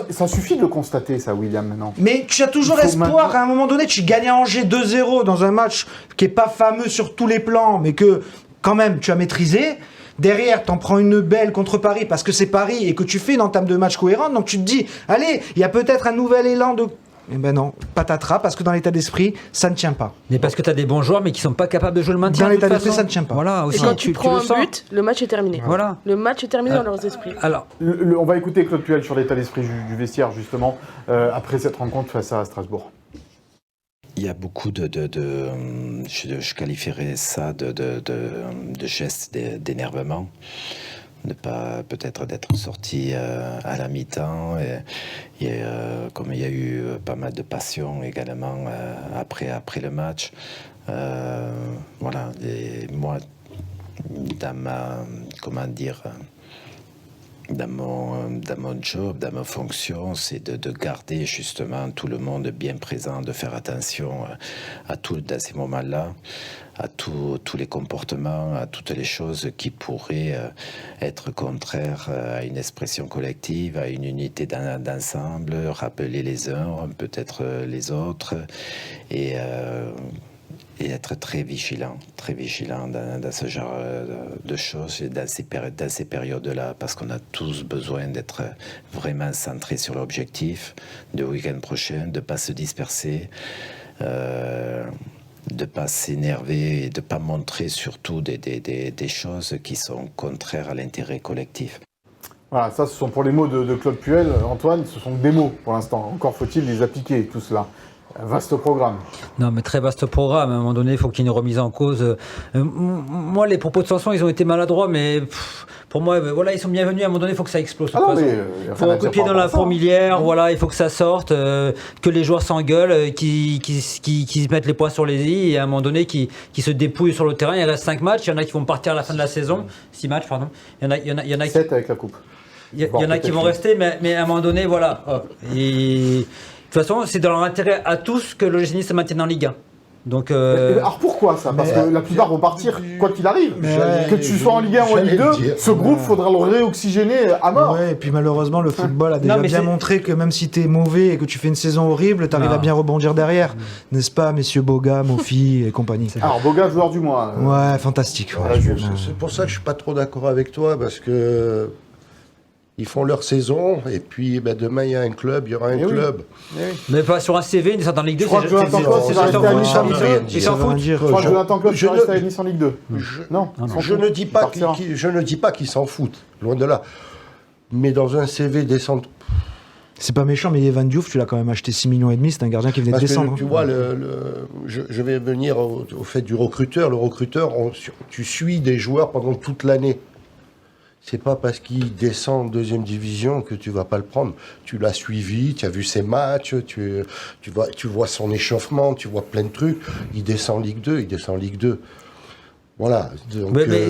Ça suffit de le constater, ça, William, maintenant. Mais tu as toujours Il faut espoir maintenant- à un moment donné. Tu gagnes à Angers 2-0 dans un match qui est pas fameux sur tous les plans, mais que quand même tu as maîtrisé. Derrière, t'en prends une belle contre Paris parce que c'est Paris et que tu fais une entame de match cohérente. Donc tu te dis, allez, il y a peut-être un nouvel élan de. Eh ben non, patatras, parce que dans l'état d'esprit, ça ne tient pas. Mais parce que tu as des bons joueurs, mais qui sont pas capables de jouer le maintien. Dans de toute l'état d'esprit, façon. ça ne tient pas. Voilà, Et aussi. quand tu prends le un sens. but, le match est terminé. Voilà. Le match est terminé dans leurs esprits. Alors, On va écouter Claude Puel sur l'état d'esprit du vestiaire, justement, après cette rencontre face à Strasbourg. Il y a beaucoup je qualifierais ça de gestes d'énervement, de pas peut-être d'être sorti à la mi-temps, et comme il y a eu pas mal de passion également après le match, voilà. Et moi, dans ma, comment dire, dans mon job, dans ma fonction, c'est de garder justement tout le monde bien présent, de faire attention à tout dans ces moments-là, à tous les comportements, à toutes les choses qui pourraient être contraires à une expression collective, à une unité d'ensemble, rappeler les uns, peut-être les autres, et être très vigilant dans ce genre de choses, et dans ces périodes-là, parce qu'on a tous besoin d'être vraiment centrés sur l'objectif du week-end prochain, de ne pas se disperser, de ne pas s'énerver et de ne pas montrer surtout des choses qui sont contraires à l'intérêt collectif. Voilà, ça, ce sont pour les mots de Claude Puel. Antoine, ce sont que des mots pour l'instant. Encore faut-il les appliquer, tout cela. Un vaste programme. non, mais très vaste programme. À un moment donné, il faut qu'il y ait une remise en cause. Moi, les propos de Sanson, ils ont été maladroits, mais pour moi, voilà, ils sont bienvenus. À un moment donné, il faut que ça explose. Ah non, mais, Il faut un coup de pied dans la fourmilière. Voilà, il faut que ça sorte, que les joueurs s'engueulent, qui se mettent les poings sur les i, et à un moment donné, qui se dépouillent sur le terrain. Il reste 5 matchs. Il y en a qui vont partir à la fin de la saison. 6 matchs, pardon. Il y en a 7 avec la coupe. Il y en a qui vont rester, mais à un moment donné, voilà. Et de toute façon, c'est dans leur intérêt à tous que le GC Nice se maintienne en Ligue 1. Donc, Alors pourquoi ça? Parce que la plupart vont partir, quoi qu'il arrive. Que tu sois en Ligue 1 ou en Ligue 2, ce groupe, faudra le réoxygéner à mort. Ouais, et puis malheureusement, le football a déjà bien montré que même si t'es mauvais et que tu fais une saison horrible, t'arrives à bien rebondir derrière. N'est-ce pas, messieurs Boga, Mofi et compagnie? Alors Boga, joueur du mois. Ouais, fantastique. Voilà, C'est pour ça que je suis pas trop d'accord avec toi, parce que ils font leur saison, et puis demain il y a un club, il y aura un club. mais pas sur un CV, une descente en Ligue 2, Je crois que Jonathan Claude, il va rester à Nice en Ligue 2. Ils s'en foutent. Je crois que Jonathan Claude va rester à Nice en Ligue 2. Non, Je ne dis pas qu'ils s'en foutent, loin de là. Mais dans un CV descente, C'est pas méchant, mais Evan Diouf, tu l'as quand même acheté 6,5 millions, c'est un gardien qui venait de parce que descendre. tu vois, je vais venir au fait du recruteur. Le recruteur, tu suis des joueurs pendant toute l'année. C'est pas parce qu'il descend en deuxième division que tu vas pas le prendre. Tu l'as suivi, tu as vu ses matchs, tu vois son échauffement, tu vois plein de trucs. Il descend en Ligue 2, Voilà.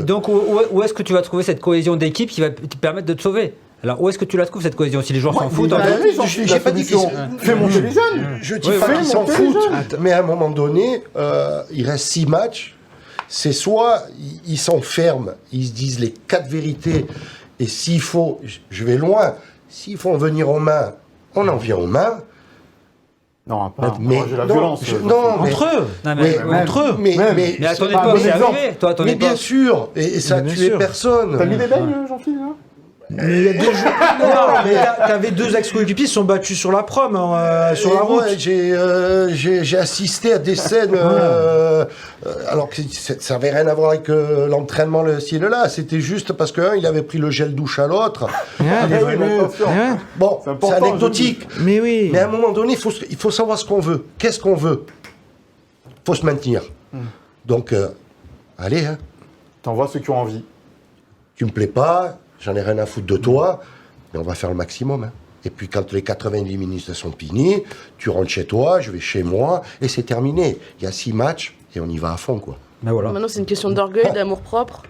Donc, où est-ce que tu vas trouver cette cohésion d'équipe qui va te permettre de te sauver? Alors, où est-ce que tu la trouves, cette cohésion? Si les joueurs s'en foutent, j'ai pas dit fais monter les jeunes. Je dis pas qu'ils s'en foutent, mais à un moment donné, il reste 6 matchs. C'est soit ils s'enferment, ils se disent les 4 vérités, et s'il faut, je vais loin, s'il faut en venir aux mains, on en vient aux mains. Non, pas Mais j'ai la non, violence. Entre eux. Entre eux. Mais Mais à ton c'est époque, pas un c'est exemple. arrivé. Toi, à ton mais époque. bien sûr, et ça a Mais bien tué sûr. personne. T'as mis des beignes, Jean-Philippe, là? Mais il y a 2 jours. Non, mais t'avais 2 ex-coéquipiers qui se sont battus sur la prom, sur la route. Ouais, j'ai assisté à des scènes, alors que ça n'avait rien à voir avec l'entraînement, le ci et le là. C'était juste parce qu'un, il avait pris le gel douche à l'autre. Ouais, Mais attention. ouais. Bon, C'est important, c'est anecdotique. Mais oui. Mais à un moment donné, il faut savoir ce qu'on veut. Qu'est-ce qu'on veut? Il faut se maintenir. Donc, allez, hein. T'envoies ceux qui ont envie. Tu me plais pas, j'en ai rien à foutre de toi, mais on va faire le maximum. Hein. Et puis quand les 90 minutes sont finis, tu rentres chez toi, je vais chez moi, et c'est terminé. Il y a 6 matchs, et on y va à fond, quoi. Mais voilà. Maintenant, c'est une question d'orgueil, d'amour-propre.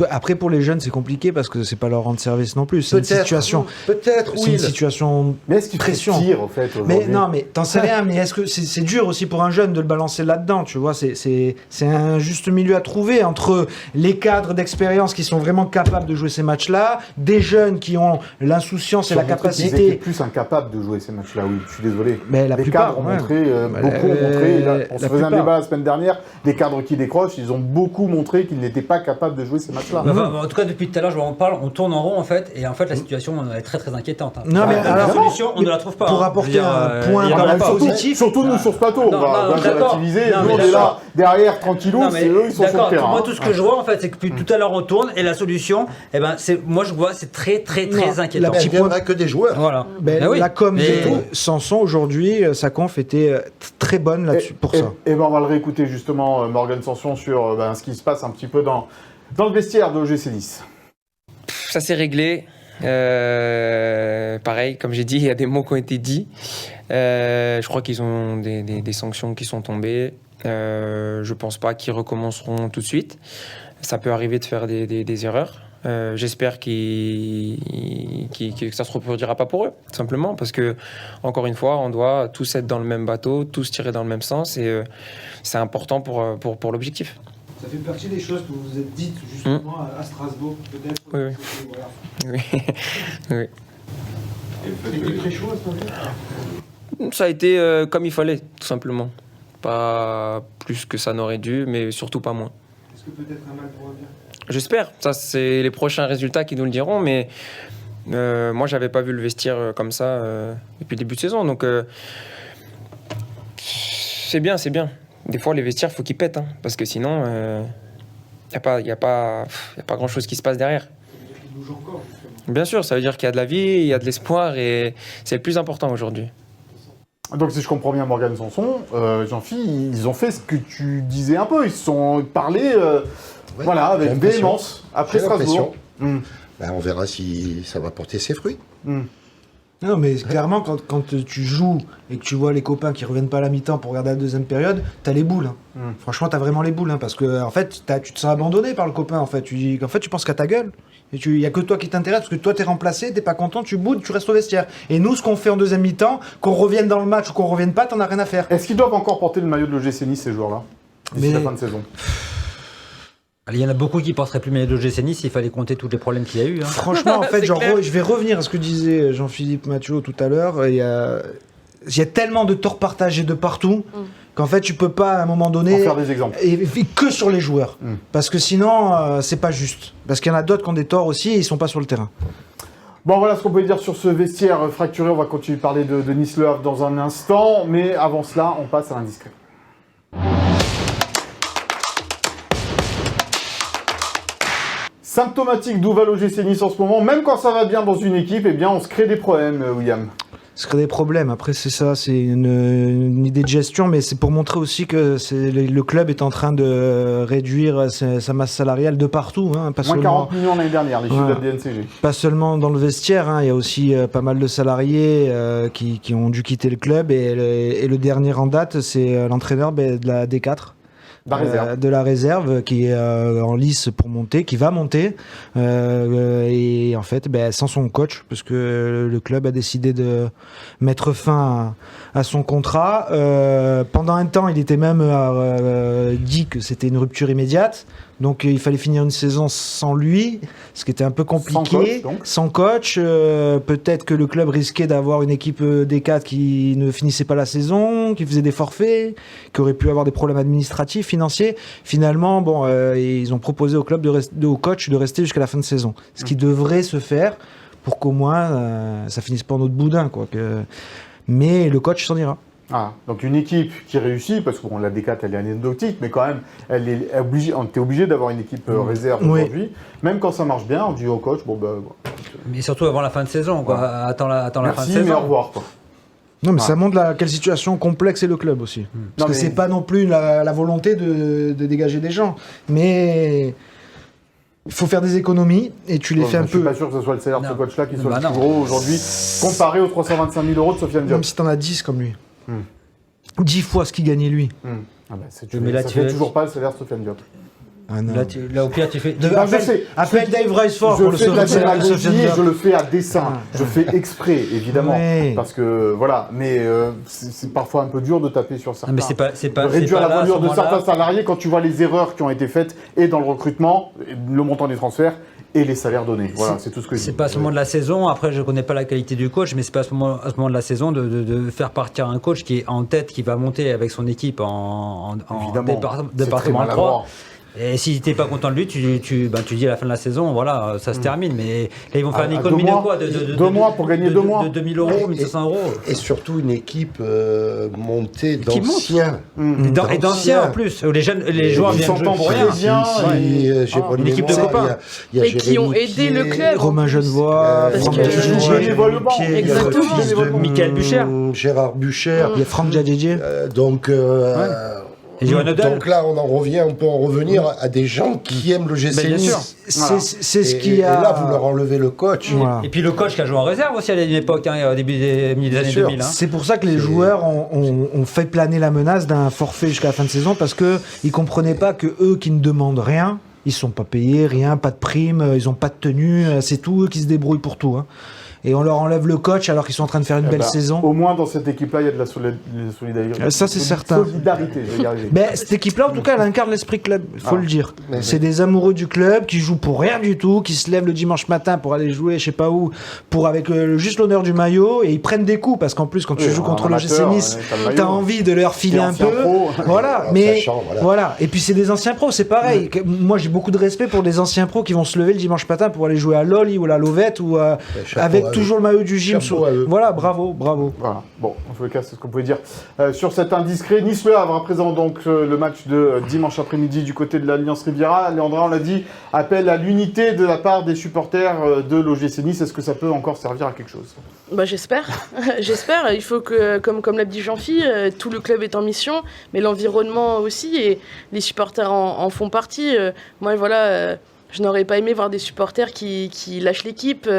Après, pour les jeunes, c'est compliqué parce que c'est pas leur rendre service non plus. C'est une situation. Peut-être, C'est une oui. situation. Mais est-ce qu'il Pression. tire, au fait, Mais aujourd'hui? non, mais t'en sais rien. Mais est-ce que c'est dur aussi pour un jeune de le balancer là-dedans, tu vois? C'est un juste milieu à trouver entre les cadres d'expérience qui sont vraiment capables de jouer ces matchs-là, des jeunes qui ont l'insouciance et la Ils étaient capacité. plus incapables de jouer ces matchs-là, oui, je suis désolé. Mais la les plupart, cadres ont ouais. montré, Bah, beaucoup ont montré, là, on se la faisait un plupart. débat la semaine dernière, les cadres qui décrochent, ils ont beaucoup montré qu'ils n'étaient pas capables de jouer ces matchs-là. Enfin, en tout cas, depuis tout à l'heure, je vous en parle, on tourne en rond en fait, et en fait, la situation est très très inquiétante. Hein. Non, mais la alors, solution, on ne la trouve pas. pour hein. apporter Je veux dire, un point il y en par a rapport pas. au positif. Surtout nous sur ce plateau, on Non, va non, d'accord. relativiser, Non, nous mais on est là d'accord. derrière tranquillou, Non, mais c'est eux, ils sont sur le d'accord, terrain. moi tout ce que je vois en fait, c'est que depuis tout à l'heure on tourne et la solution, eh ben, moi je vois, c'est très très très Non, inquiétant. Il ne viendra que des joueurs. Voilà. Ben, Ah oui. la com Mais- de Sanson aujourd'hui, sa conf était très bonne là-dessus pour ça. Et ben on va le réécouter justement, Morgan Sanson, sur ce qui se passe un petit peu dans le vestiaire de l'OGC Nice. Ça s'est réglé. Pareil, comme j'ai dit, il y a des mots qui ont été dits. Je crois qu'ils ont des sanctions qui sont tombées. Je pense pas qu'ils recommenceront tout de suite. Ça peut arriver de faire des erreurs. J'espère que ça se reproduira pas pour eux, tout simplement, parce que encore une fois, on doit tous être dans le même bateau, tous tirer dans le même sens, et c'est important pour l'objectif. Ça fait partie des choses que vous vous êtes dites justement à Strasbourg, peut-être. Oui, oui. Oui. C'était très chaud à ce moment-là. Ça a été comme il fallait, tout simplement. Pas plus que ça n'aurait dû, mais surtout pas moins. Est-ce que peut-être un mal pour un bien? J'espère. Ça, c'est les prochains résultats qui nous le diront, mais moi, j'avais pas vu le vestiaire comme ça depuis le début de saison. Donc, c'est bien, c'est bien. Des fois, les vestiaires, il faut qu'ils pètent, hein, parce que sinon, y a pas grand-chose qui se passe derrière. Bien sûr, ça veut dire qu'il y a de la vie, il y a de l'espoir, et c'est le plus important aujourd'hui. Donc si je comprends bien Morgan Sanson, Jean-Philippe, ils ont fait ce que tu disais un peu, ils se sont parlé voilà, avec j'ai l'impression. véhémence après J'ai Strasbourg. l'impression. On verra si ça va porter ses fruits. Non, mais clairement, quand tu joues et que tu vois les copains qui reviennent pas à la mi-temps pour regarder la deuxième période, t'as les boules. Hein. Franchement, t'as vraiment les boules, hein, parce que en fait, tu te sens abandonné par le copain. En fait, tu penses qu'à ta gueule. Il y a que toi qui t'intéresse, parce que toi, t'es remplacé, t'es pas content, tu boudes, tu restes au vestiaire. Et nous, ce qu'on fait en deuxième mi-temps, qu'on revienne dans le match ou qu'on revienne pas, t'en as rien à faire. Est-ce qu'ils doivent encore porter le maillot de l'OGC Nice, ces joueurs-là, d'ici la fin de saison? Il y en a beaucoup qui porteraient plus le l'OGC Nice s'il fallait compter tous les problèmes qu'il y a eu. Hein. Franchement, en fait, C'est clair. je vais revenir à ce que disait Jean-Philippe Mathieu tout à l'heure. Il y a tellement de torts partagés de partout qu'en fait, tu peux pas à un moment Pour donné faire des exemples. et que sur les joueurs, parce que sinon, c'est pas juste. Parce qu'il y en a d'autres qui ont des torts aussi et ils sont pas sur le terrain. Bon, voilà ce qu'on peut dire sur ce vestiaire fracturé. On va continuer de parler de Nice Le Havre dans un instant, mais avant cela, on passe à l'indiscret. Symptomatique d'Ouval OGC Nice en ce moment, même quand ça va bien dans une équipe, eh bien on se crée des problèmes, William. Ce serait des problèmes. Après, c'est ça, c'est une idée de gestion, mais c'est pour montrer aussi que le club est en train de réduire sa masse salariale de partout. Hein, pas Moins seulement, 40 millions l'année dernière, les chiffres Ouais. de la DNCG. pas seulement dans le vestiaire, hein, il y a aussi pas mal de salariés qui ont dû quitter le club. Et le dernier en date, c'est l'entraîneur de la D4. La réserve. De la réserve qui est en lice pour monter, qui va monter et en fait sans son coach parce que le club a décidé de mettre fin à son contrat. Pendant un temps il était même dit que c'était une rupture immédiate, donc il fallait finir une saison sans lui, ce qui était un peu compliqué. Sans coach, peut-être que le club risquait d'avoir une équipe D4 qui ne finissait pas la saison, qui faisait des forfaits, qui aurait pu avoir des problèmes administratifs, financiers. Finalement, ils ont proposé au club au coach de rester jusqu'à la fin de saison, ce qui devrait se faire pour qu'au moins ça finisse pas en autre boudin, quoi. Mais le coach s'en ira. Ah, donc une équipe qui réussit, parce que la D4 elle est anecdotique, mais quand même, t'es obligé d'avoir une équipe réserve aujourd'hui. Même quand ça marche bien, on dit au coach, Mais surtout avant la fin de saison, quoi. Ouais. Attends la fin de merci, saison. mais au revoir, quoi. Non, mais ça montre quelle situation complexe est le club aussi. Parce que c'est pas non plus la volonté de dégager des gens. Mais il faut faire des économies et tu les fais un peu. Je suis pas sûr que ce soit le salaire de ce Non. coach-là qui soit Bah le plus non. gros aujourd'hui, comparé aux 325 000 € de Sofiane Diop. Même si t'en as 10 comme lui. 10 fois ce qu'il gagnait lui. Ah bah, Mais là, ça tu fait as- toujours pas le salaire de Sofiane Diop. Ah non. Là, au pire, tu fais. Non, je sais. Appelle Dave Riceford pour Je le fais de la sauver. démagogie et je le fais à dessein. Je fais exprès, évidemment. Oui. Parce que, voilà, mais c'est parfois un peu dur de taper sur certains. Non, mais c'est pas. De réduire c'est pas la là, à ce voilure de moment-là. certains salariés quand tu vois les erreurs qui ont été faites et dans le recrutement, le montant des transferts et les salaires donnés. Voilà, c'est tout ce que je dis. C'est pas à ce moment de la saison. Après, je connais pas la qualité du coach, mais c'est pas à ce moment de la saison de faire partir un coach qui est en tête, qui va monter avec son équipe en Évidemment, c'est très département maladroit. 3. Et si t'es pas content de lui, tu dis à la fin de la saison, voilà, ça se termine. Mais là, ils vont faire une économie de quoi 2 mois pour gagner 2 mois. De 2000 euros, 1500 euros. Et surtout une équipe montée Qui monte. d'anciens. Et d'anciens en plus. Les jeunes, les joueurs Ils viennent jouer s'entendent pour très rien. bien. J'ai bonne une équipe de mémoire, copains. il y a Et qui ont Jérémy aidé le Pied, club. Romain Genevois, Parce Franck que- Djadjedje, Bénévolement. Pied, il y a le Exactement. fils de Michael Bucher. Gérard Bucher. il y a Franck Djadjedje. Donc, Et Johan Odell. donc là, on peut en revenir à des gens qui aiment le GC bien sûr. Nice. C'est ce Et qui a. là, vous leur enlevez le coach. Voilà. Et puis le coach qui a joué en réserve aussi à une époque, au début milieu des années sûr. 2000. C'est pour ça que les joueurs ont fait planer la menace d'un forfait jusqu'à la fin de saison parce que ils comprenaient pas que eux qui ne demandent rien, ils sont pas payés, rien, pas de prime, ils ont pas de tenue, c'est tout eux qui se débrouillent pour tout. Hein. Et on leur enlève le coach alors qu'ils sont en train de faire une belle saison. Au moins, dans cette équipe-là, il y a de la solidarité. Ça, c'est certain. Solidarité, je vais y arriver. Mais cette équipe-là, en tout cas, elle incarne l'esprit club, il faut le dire. Mais- C'est des amoureux du club qui jouent pour rien du tout, qui se lèvent le dimanche matin pour aller jouer, je sais pas où, pour avec juste l'honneur du maillot, et ils prennent des coups parce qu'en plus, quand tu joues contre le GC Nice, t'as envie de leur filer un peu. Voilà, En mais sachant, voilà. voilà. Et puis c'est des anciens pros, c'est pareil. Moi, j'ai beaucoup de respect pour des anciens pros qui vont se lever le dimanche matin pour aller jouer à Loli ou à la Lovette ou chapeau avec à eux. toujours le maillot du gym. Chapeau à eux. Voilà, bravo. Voilà, bon, en tout cas, c'est ce qu'on pouvait dire sur cet indiscret. Nice-Le Havre, à présent, donc, le match de dimanche après-midi du côté de l'Alliance Riviera. Léandra, on l'a dit, appel à l'unité de la part des supporters de l'OGC Nice. Est-ce que ça peut encore servir à quelque chose ? Bah, j'espère. J'espère. Il faut que, comme l'a dit Jean-Phi, tout le club est en mission, mais l'environnement aussi, et les supporters en font partie. Moi, voilà, je n'aurais pas aimé voir des supporters qui lâchent l'équipe,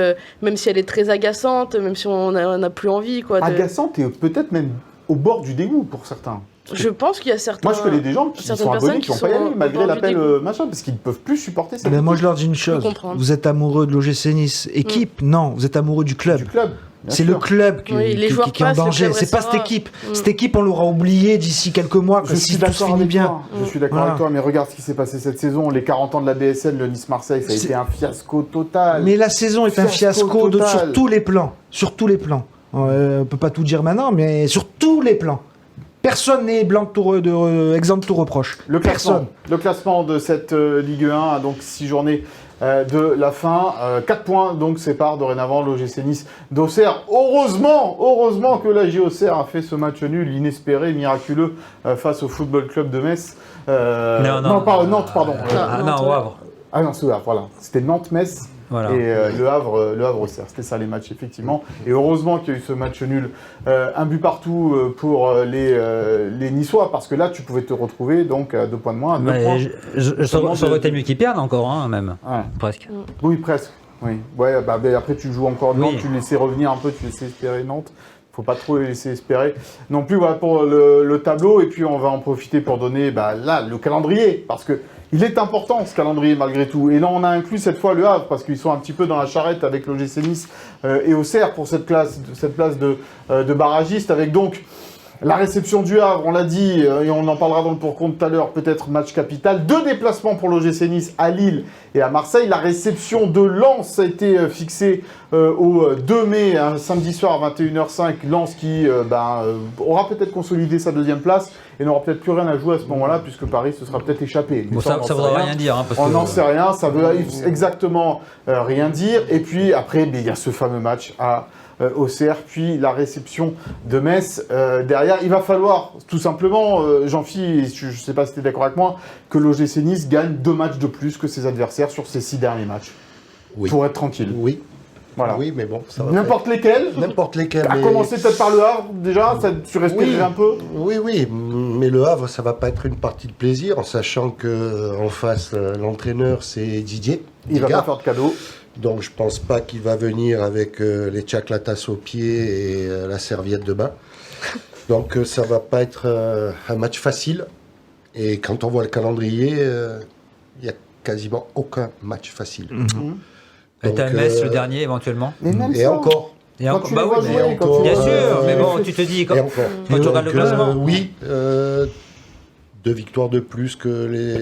même si elle est très agaçante, même si on n'a plus envie. Quoi, Agaçante et peut-être même au bord du dégoût pour certains. Je pense qu'il y a certains... Moi, je connais des gens qui certaines sont abonnés, personnes qui n'ont qui pas y sont aller, au malgré bord du l'appel dégoût. machin, parce qu'ils ne peuvent plus supporter ça. Mais moi, je leur dis une chose. comprendre. Vous êtes amoureux de l'OGC Nice. Équipe, non. Vous êtes amoureux du club. Du club. bien C'est sûr. le club qui, Oui, les qui- joueurs qui est en passent, le danger. club C'est pas cette restera. équipe. Cette équipe, on l'aura oubliée d'ici quelques mois. Je Si suis tout d'accord finit avec bien. toi. Je suis d'accord Voilà. avec toi, mais regarde ce qui s'est passé cette saison. Les 40 ans de la BSN, le Nice-Marseille, ça a C'est- été un fiasco total. Mais la saison est un fiasco total. sur tous les plans. Sur tous les plans. On peut pas tout dire maintenant, mais sur tous les plans. Personne n'est blanc de exempt de tout reproche. Personne. Le classement de cette Ligue 1 a donc 6 journées de la fin. 4 points donc séparent dorénavant l'OGC Nice d'Auxerre. Heureusement que la Auxerre a fait ce match nul inespéré, miraculeux face au Football Club de Metz. Nantes, pardon. Non, au Havre. Ah non, c'est Le Havre, voilà. C'était Nantes-Metz. Voilà. Et le Havre-Auxerre, c'était ça les matchs, effectivement. Et heureusement qu'il y a eu ce match nul. Un but partout pour les Niçois, parce que là, tu pouvais te retrouver donc à 2 points de moins, à 2 points. Ça aurait été mieux qu'ils perdent encore, hein, même. Ouais. Presque. Oui, presque. Oui. Ouais, bah, après, tu joues encore Nantes, Oui. tu laissais revenir un peu, tu laissais espérer Nantes. Faut pas trop les laisser espérer. Non plus, voilà pour le tableau. Et puis, on va en profiter pour donner là, le calendrier, parce que il est important ce calendrier malgré tout. Et là, on a inclus cette fois le Havre parce qu'ils sont un petit peu dans la charrette avec l'OGC Nice et Auxerre pour cette place de barragiste. Avec donc la réception du Havre, on l'a dit, et on en parlera dans le pour-compte tout à l'heure, peut-être match capital. 2 déplacements pour l'OGC Nice à Lille et à Marseille. La réception de Lens a été fixée au 2 mai, un samedi soir à 21h05. Lens qui aura peut-être consolidé sa 2e place et n'aura peut-être plus rien à jouer à ce moment-là, puisque Paris se sera peut-être échappé. Mais Bon, ça on n'en ne sait voudra rien dire. Hein, parce On que- n'en sait rien, ça veut exactement rien dire. Et puis après, il y a ce fameux match à Auxerre, puis la réception de Metz. Derrière, il va falloir tout simplement, Jean-Phi, je ne sais pas si tu es d'accord avec moi, que l'OGC Nice gagne 2 matchs de plus que ses adversaires sur ses 6 derniers matchs. Oui. Pour être tranquille. Oui. Voilà. Oui, mais bon, ça va N'importe lesquels. pas. N'importe lesquels. À mais- commencer peut-être par le Havre, déjà, ça, tu respirerais un peu. Oui, mais le Havre, ça va pas être une partie de plaisir, en sachant que en face, l'entraîneur, c'est Didier. Il va Digard. pas faire de cadeau. Donc je pense pas qu'il va venir avec les tchaclatas aux pieds et la serviette de bain. Donc ça va pas être un match facile. Et quand on voit le calendrier, il n'y a quasiment aucun match facile. Et t'as Metz, le euh, dernier, éventuellement. Mais même Et ça, encore. Et quand encore- tu bah les oui, vois mais- jouer, quand tu Bien les vois- sûr, mais et bon, encore. tu te dis, Et quand encore. tu regardes le classement. Oui, 2 victoires de plus que les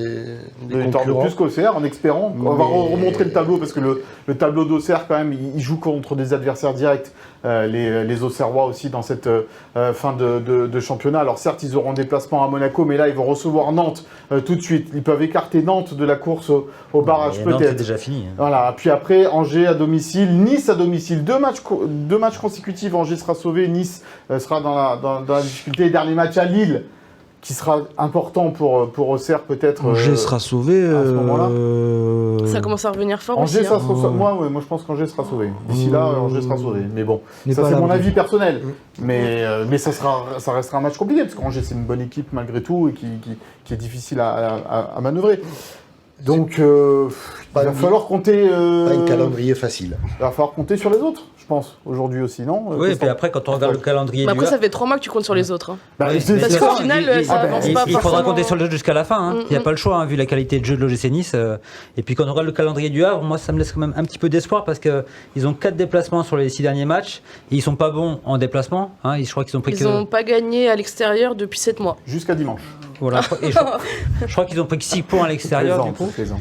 Des victoires de concurrents. plus qu'Auxerre, en espérant. On va remontrer le tableau, parce que le tableau d'Auxerre, quand même, il joue contre des adversaires directs, les Auxerrois aussi, dans cette fin de championnat. Alors certes, ils auront un déplacement à Monaco, mais là, ils vont recevoir Nantes tout de suite. Ils peuvent écarter Nantes de la course au barrage, Et Nantes, c'est peut-être. déjà fini. hein. Voilà, puis après, Angers à domicile, Nice à domicile. Deux matchs consécutifs, Angers sera sauvé, Nice sera dans la difficulté. Dernier match à Lille, qui sera important pour Auxerre peut-être. Angers sera sauvé. à ce moment-là. Ça commence à revenir fort Angers, aussi. ça hein. sera sauvé. Moi, je pense qu'Angers sera sauvé. D'ici là, Angers sera sauvé. Mais bon, N'est ça pas c'est à mon l'abri. avis personnel. Mais ça restera un match compliqué, parce qu'Angers c'est une bonne équipe malgré tout, et qui est difficile à manœuvrer. Donc, il va falloir compter. Pas un calendrier facile. Il va falloir compter sur les autres, je pense, aujourd'hui aussi, non Oui, et Christophe puis après, quand on regarde le calendrier Mais du après, ça Havre, fait 3 mois que tu comptes sur les autres. hein. Bah, oui, c'est- mais Parce c'est qu'au ça. final, ça avance pas il faudra forcément. compter sur le jeu jusqu'à la fin. hein. Il n'y a pas le choix, hein, vu la qualité de jeu de l'OGC Nice. Et puis quand on regarde le calendrier du Havre, moi, ça me laisse quand même un petit peu d'espoir parce qu'ils ont 4 déplacements sur les 6 derniers matchs. Et ils sont pas bons en déplacement. Hein. Je crois qu'ils ont pris Ils que. n'ont pas gagné à l'extérieur depuis 7 mois. Jusqu'à dimanche. Voilà, et je crois qu'ils ont pris que 6 points à l'extérieur. Du coup. Plaisante.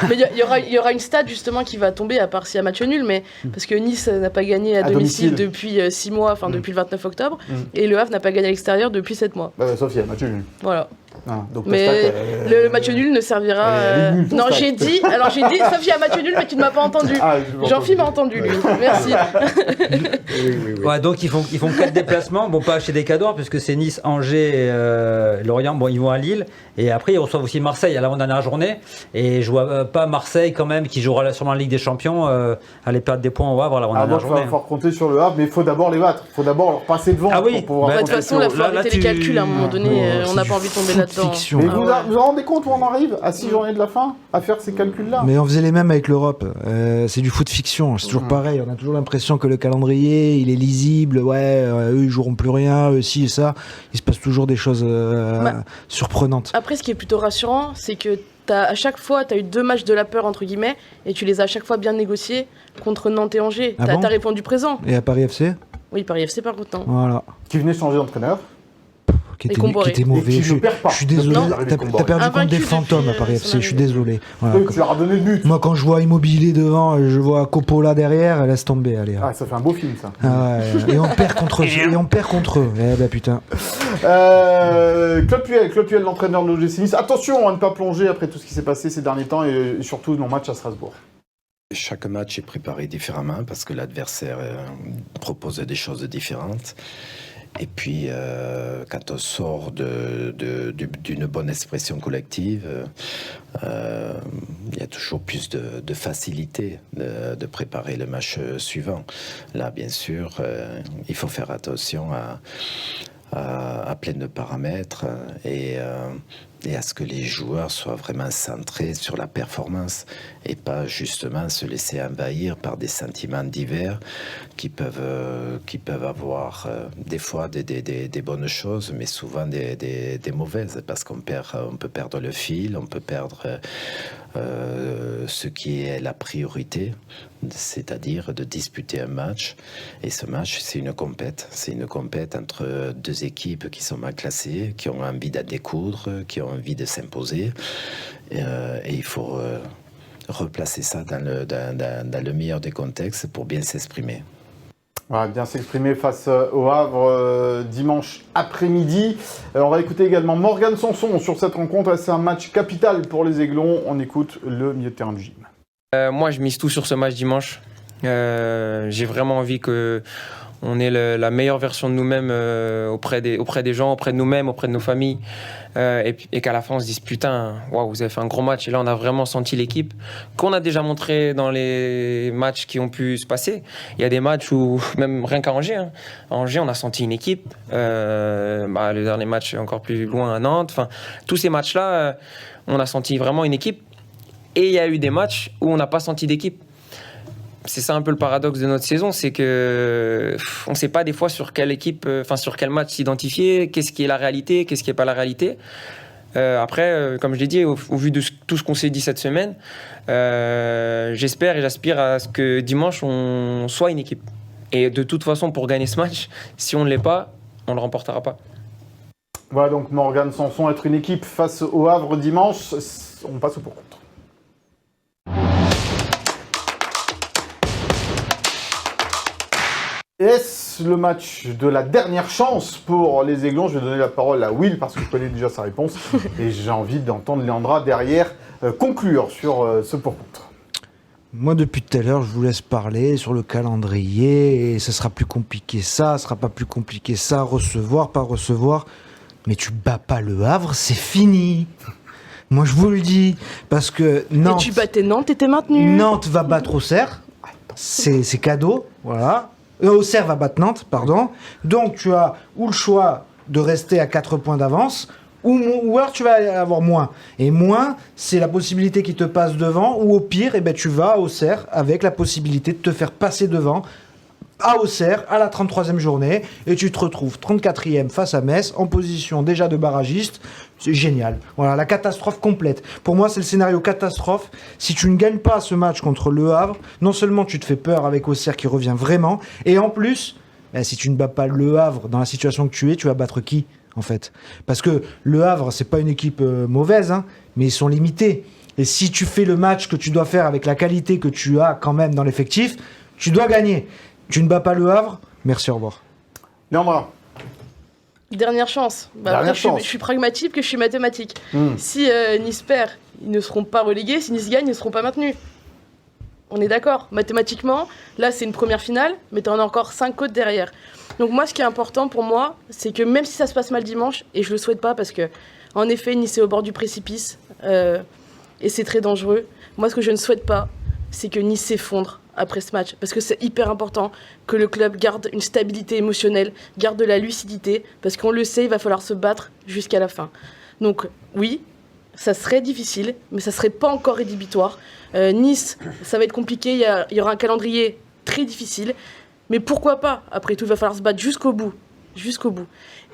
Mais il y aura une stat justement qui va tomber, à part s'il y a match nul, mais parce que Nice n'a pas gagné à domicile domicile. depuis 6 mois, enfin depuis le 29 octobre, et le Havre n'a pas gagné à l'extérieur depuis 7 mois. Sauf s'il y a match nul. Voilà. Ah, donc Mais ta stat, le match nul ne servira. elle est nulle, ta Non, stat. j'ai dit, sauf s'il y a match nul, mais tu ne m'as pas entendu. Ah, je Jean-Philippe m'a entendu, lui. Merci. Ouais, donc ils font 4 déplacements. Bon, pas acheter des cadeaux, puisque c'est Nice, Angers, Lorient. Bon, ils vont à Lille. Et après, ils reçoivent aussi Marseille à l'avant-dernière journée. Et je vois pas Marseille, quand même, qui jouera sûrement la Ligue des Champions, aller perdre des points au Havre à Ah, l'avant-dernière donc il va journée. falloir compter sur le Havre, mais il faut d'abord les battre. Il faut d'abord leur passer devant Ah oui. pour pouvoir Bah, De toute compter façon, sur il eux. faut là, arrêter tu- les calculs à un moment donné. On c'est n'a du pas envie de tomber foot là-dedans. fiction. Mais Ah vous ouais. vous rendez compte où on arrive à 6 journées de la fin à faire ces calculs-là? Mais on faisait les mêmes avec l'Europe. C'est du foot fiction. C'est toujours pareil. On a toujours l'impression que le calendrier, il est lisible. Ouais, eux, ils joueront plus rien. Eux, ci et ça. Il se passe toujours des choses surprenantes. Après, ce qui est plutôt rassurant, c'est que à chaque fois, tu as eu 2 matchs de la peur, entre guillemets, et tu les as à chaque fois bien négociés contre Nantes et Angers. Ah Tu as bon répondu présent. Et à Paris FC, Oui, Paris FC, par contre, non. voilà. Qui venait changer d'entraîneur. Qui Et était Comboré. mauvais. Et qui Je ne perd pas. suis désolé. Non. T'as perdu contre Invaincu des depuis, fantômes à Paris son FC. Je suis arrivée. désolé. Voilà. Tu leur as donné le but. Moi, quand je vois Immobilier devant, je vois Coppola derrière, laisse tomber. Allez. Ah, ça fait un beau film, ça. Ah ouais, et on perd contre eux. Eh ben putain. Claude Puel, l'entraîneur de l'OGC Nice. Attention à ne pas plonger après tout ce qui s'est passé ces derniers temps et surtout nos matchs à Strasbourg. Chaque match est préparé différemment parce que l'adversaire propose des choses différentes. Et puis, quand on sort d'une bonne expression collective, il y a toujours plus de facilité de préparer le match suivant. Là, bien sûr, il faut faire attention à plein de paramètres et à ce que les joueurs soient vraiment centrés sur la performance et pas justement se laisser envahir par des sentiments divers qui peuvent avoir des fois des bonnes choses, mais souvent des mauvaises, parce on peut perdre le fil, on peut perdre ce qui est la priorité, c'est-à-dire de disputer un match. Et ce match, c'est une compète entre 2 équipes qui sont mal classées, qui ont envie d'en découdre, qui ont envie de s'imposer. Et il faut replacer ça dans le meilleur des contextes pour bien s'exprimer. Voilà, bien s'exprimer face au Havre dimanche après-midi. On va écouter également Morgane Sanson sur cette rencontre. C'est un match capital pour les Aiglons. On écoute le milieu de terrain de gym. Moi, je mise tout sur ce match dimanche. J'ai vraiment envie qu'on ait la meilleure version de nous-mêmes auprès des gens, auprès de nous-mêmes, auprès de nos familles. Et qu'à la fin, on se dise putain, waouh, vous avez fait un gros match. Et là, on a vraiment senti l'équipe qu'on a déjà montré dans les matchs qui ont pu se passer. Il y a des matchs où, même rien qu'à Angers, à Angers, on a senti une équipe. Le dernier match encore plus loin à Nantes. Enfin, tous ces matchs-là, on a senti vraiment une équipe. Et il y a eu des matchs où on n'a pas senti d'équipe. C'est ça un peu le paradoxe de notre saison, c'est que on ne sait pas des fois sur quelle équipe, sur quel match s'identifier, qu'est-ce qui est la réalité, qu'est-ce qui n'est pas la réalité. Après, comme je l'ai dit, au vu de tout ce qu'on s'est dit cette semaine, j'espère et j'aspire à ce que dimanche, on soit une équipe. Et de toute façon, pour gagner ce match, si on ne l'est pas, on ne le remportera pas. Voilà donc Morgan Sanson, être une équipe face au Havre dimanche. On passe au pour contre. Est-ce le match de la dernière chance pour les Aiglons? Je vais donner la parole à Will parce que je connais déjà sa réponse et j'ai envie d'entendre Léandra derrière conclure sur ce pour contre. Moi, depuis tout à l'heure, je vous laisse parler sur le calendrier et ça sera plus compliqué ça sera pas plus compliqué ça, recevoir, pas recevoir. Mais tu bats pas le Havre, c'est fini. Moi, je vous le dis. Parce que Nantes... Et tu battais Nantes, t'étais maintenu. Nantes va battre Auxerre. C'est cadeau, voilà. Auxerre va battre Nantes, pardon. Donc, tu as ou le choix de rester à 4 points d'avance, ou alors tu vas avoir moins. Et moins, c'est la possibilité qui te passe devant, ou au pire, tu vas à Auxerre avec la possibilité de te faire passer devant à Auxerre, à la 33e journée, et tu te retrouves 34e face à Metz, en position déjà de barragiste. C'est génial. Voilà, la catastrophe complète. Pour moi, c'est le scénario catastrophe. Si tu ne gagnes pas ce match contre Le Havre, non seulement tu te fais peur avec Auxerre qui revient vraiment, et en plus, si tu ne bats pas Le Havre dans la situation que tu vas battre qui, en fait? Parce que Le Havre, c'est pas une équipe mauvaise, hein, mais ils sont limités. Et si tu fais le match que tu dois faire avec la qualité que tu as quand même dans l'effectif, tu dois gagner. Tu ne bats pas Le Havre, merci, au revoir. Léandra. Dernière chance. Dernière chance. Je suis pragmatique que je suis mathématique. Si Nice perd, ils ne seront pas relégués. Si Nice gagne, ils ne seront pas maintenus. On est d'accord. Mathématiquement, là, c'est une première finale, mais tu en as encore 5 autres derrière. Donc moi, ce qui est important pour moi, c'est que même si ça se passe mal dimanche, et je le souhaite pas parce que, en effet, Nice est au bord du précipice, et c'est très dangereux. Moi, ce que je ne souhaite pas, c'est que Nice s'effondre après ce match, parce que c'est hyper important que le club garde une stabilité émotionnelle, garde de la lucidité, parce qu'on le sait, il va falloir se battre jusqu'à la fin. Donc oui, ça serait difficile, mais ça serait pas encore rédhibitoire. Nice, ça va être compliqué, il y aura un calendrier très difficile, mais pourquoi pas? Après tout, il va falloir se battre jusqu'au bout.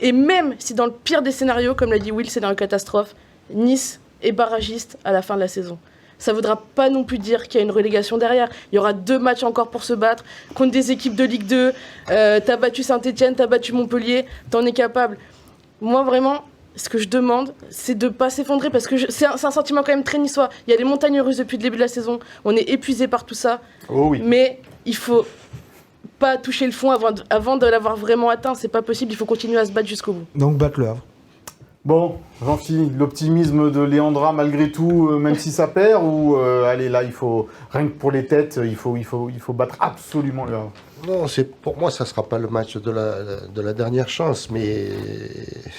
Et même si dans le pire des scénarios, comme l'a dit Will, c'est dans la catastrophe, Nice est barragiste à la fin de la saison. Ça ne voudra pas non plus dire qu'il y a une relégation derrière. Il y aura 2 matchs encore pour se battre contre des équipes de Ligue 2. T'as battu Saint-Etienne, t'as battu Montpellier, t'en es capable. Moi, vraiment, ce que je demande, c'est de ne pas s'effondrer parce que c'est un sentiment quand même très niçois. Il y a les montagnes russes depuis le début de la saison. On est épuisé par tout ça. Oh oui. Mais il faut pas toucher le fond avant de l'avoir vraiment atteint. C'est pas possible, il faut continuer à se battre jusqu'au bout. Donc battre Le Havre. Bon, Jean-Philippe, l'optimisme de Léandra malgré tout, même si ça perd, ou allez là, il faut, rien que pour les têtes, il faut battre absolument Le Havre. Non, pour moi, ça ne sera pas le match de la dernière chance, mais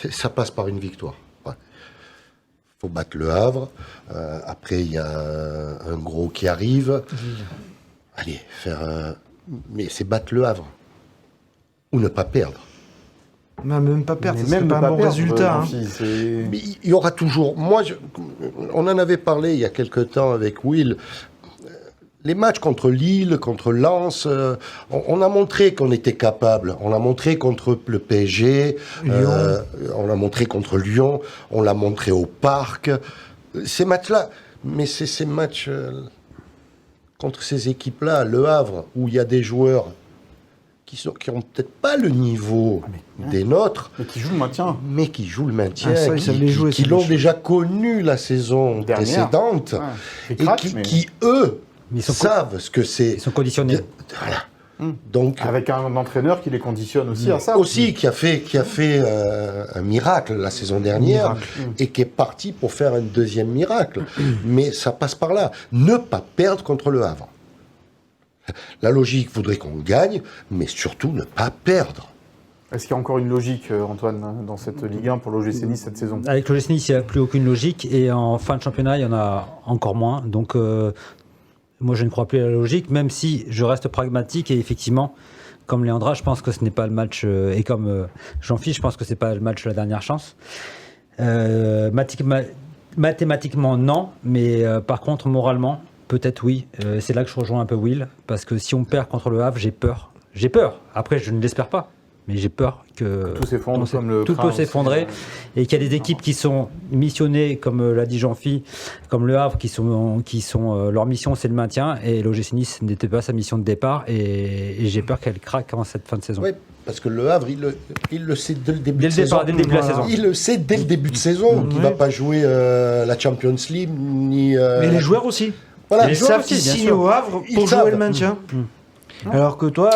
ça passe par une victoire. Il faut battre Le Havre. Après, il y a un gros qui arrive. Allez, mais c'est battre Le Havre. Ou ne pas perdre. Même pas perdre, Mais c'est même pas ne un bon perdre, résultat. Hein. Mais il y aura toujours... on en avait parlé il y a quelque temps avec Will. Les matchs contre Lille, contre Lens, on a montré qu'on était capable. On l'a montré contre le PSG, on l'a montré contre Lyon, on l'a montré au Parc. Ces matchs-là, mais c'est ces matchs contre ces équipes-là, Le Havre, où il y a des joueurs qui n'ont peut-être pas le niveau des nôtres, mais qui jouent le maintien. Mais qui jouent le maintien, ça, qui l'ont déjà connu la saison précédente, et qui eux, savent ce que c'est. Ils sont conditionnés. Voilà. Donc, avec un entraîneur qui les conditionne aussi à ça. Aussi, qui a fait un miracle la saison dernière et qui est parti pour faire un deuxième miracle. Mais ça passe par là. Ne pas perdre contre Le Havre. La logique voudrait qu'on gagne, mais surtout ne pas perdre. Est-ce qu'il y a encore une logique, Antoine, dans cette Ligue 1 pour l'OGC Nice cette saison? Avec l'OGC Nice, il n'y a plus aucune logique. Et en fin de championnat, il y en a encore moins. Donc, moi, je ne crois plus à la logique, même si je reste pragmatique. Et effectivement, comme Léandra, je pense que ce n'est pas le match. Et comme Jean-Philippe, je pense que ce n'est pas le match de la dernière chance. Mathématiquement, non. Mais par contre, moralement, peut-être oui. C'est là que je rejoins un peu Will. Parce que si on perd contre Le Havre, j'ai peur. J'ai peur. Après, je ne l'espère pas. mais j'ai peur que Tout s'effondre comme le tout train peut aussi. s'effondrer et qu'il y a des équipes qui sont missionnées, comme l'a dit Jean-Phi, comme le Havre, qui sont leur mission c'est le maintien, et l'OGC Nice n'était pas sa mission de départ, et j'ai peur qu'elle craque en cette fin de saison. Oui, parce que le Havre, il le sait dès le début Dès de le départ, saison. dès le début de la saison. Il le sait dès le début de saison qu'il ne va pas jouer la Champions League ni. Mais les joueurs aussi. Voilà, Ils les joueurs savent aussi, qu'ils bien signent sûr. au Havre Ils pour jouer savent. le maintien. Alors que toi,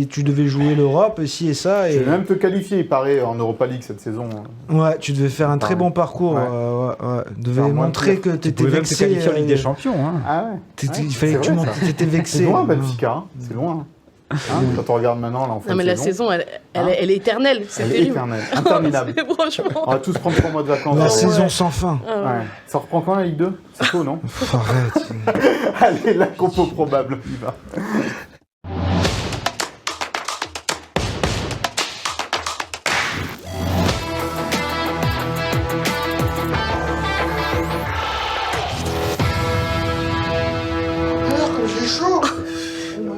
tu devais jouer l'Europe, ci et ça. Tu Et... vais même te qualifier, il paraît, en Europa League cette saison. Ouais, tu devais faire un très bon parcours. Ouais. Tu devais Faire moins montrer de que tu Tu étais pouvais même te vexé. qualifier en Ligue des Champions. Hein. Ah ouais. Il fallait C'est que tu vrai, montres ça. que tu étais vexé. C'est loin, Benfica. Hein. C'est loin. Hein, quand on regarde maintenant, là, en fin Non, mais de la saison, saison, elle est éternelle. C'est elle est terrible. éternelle, interminable. Franchement. On va tous prendre 3 mois de vacances. La Ouais. saison sans fin. Ouais. Ça reprend quand la Ligue 2 C'est chaud, non Pff, arrête. Allez, la compo probable, on y va.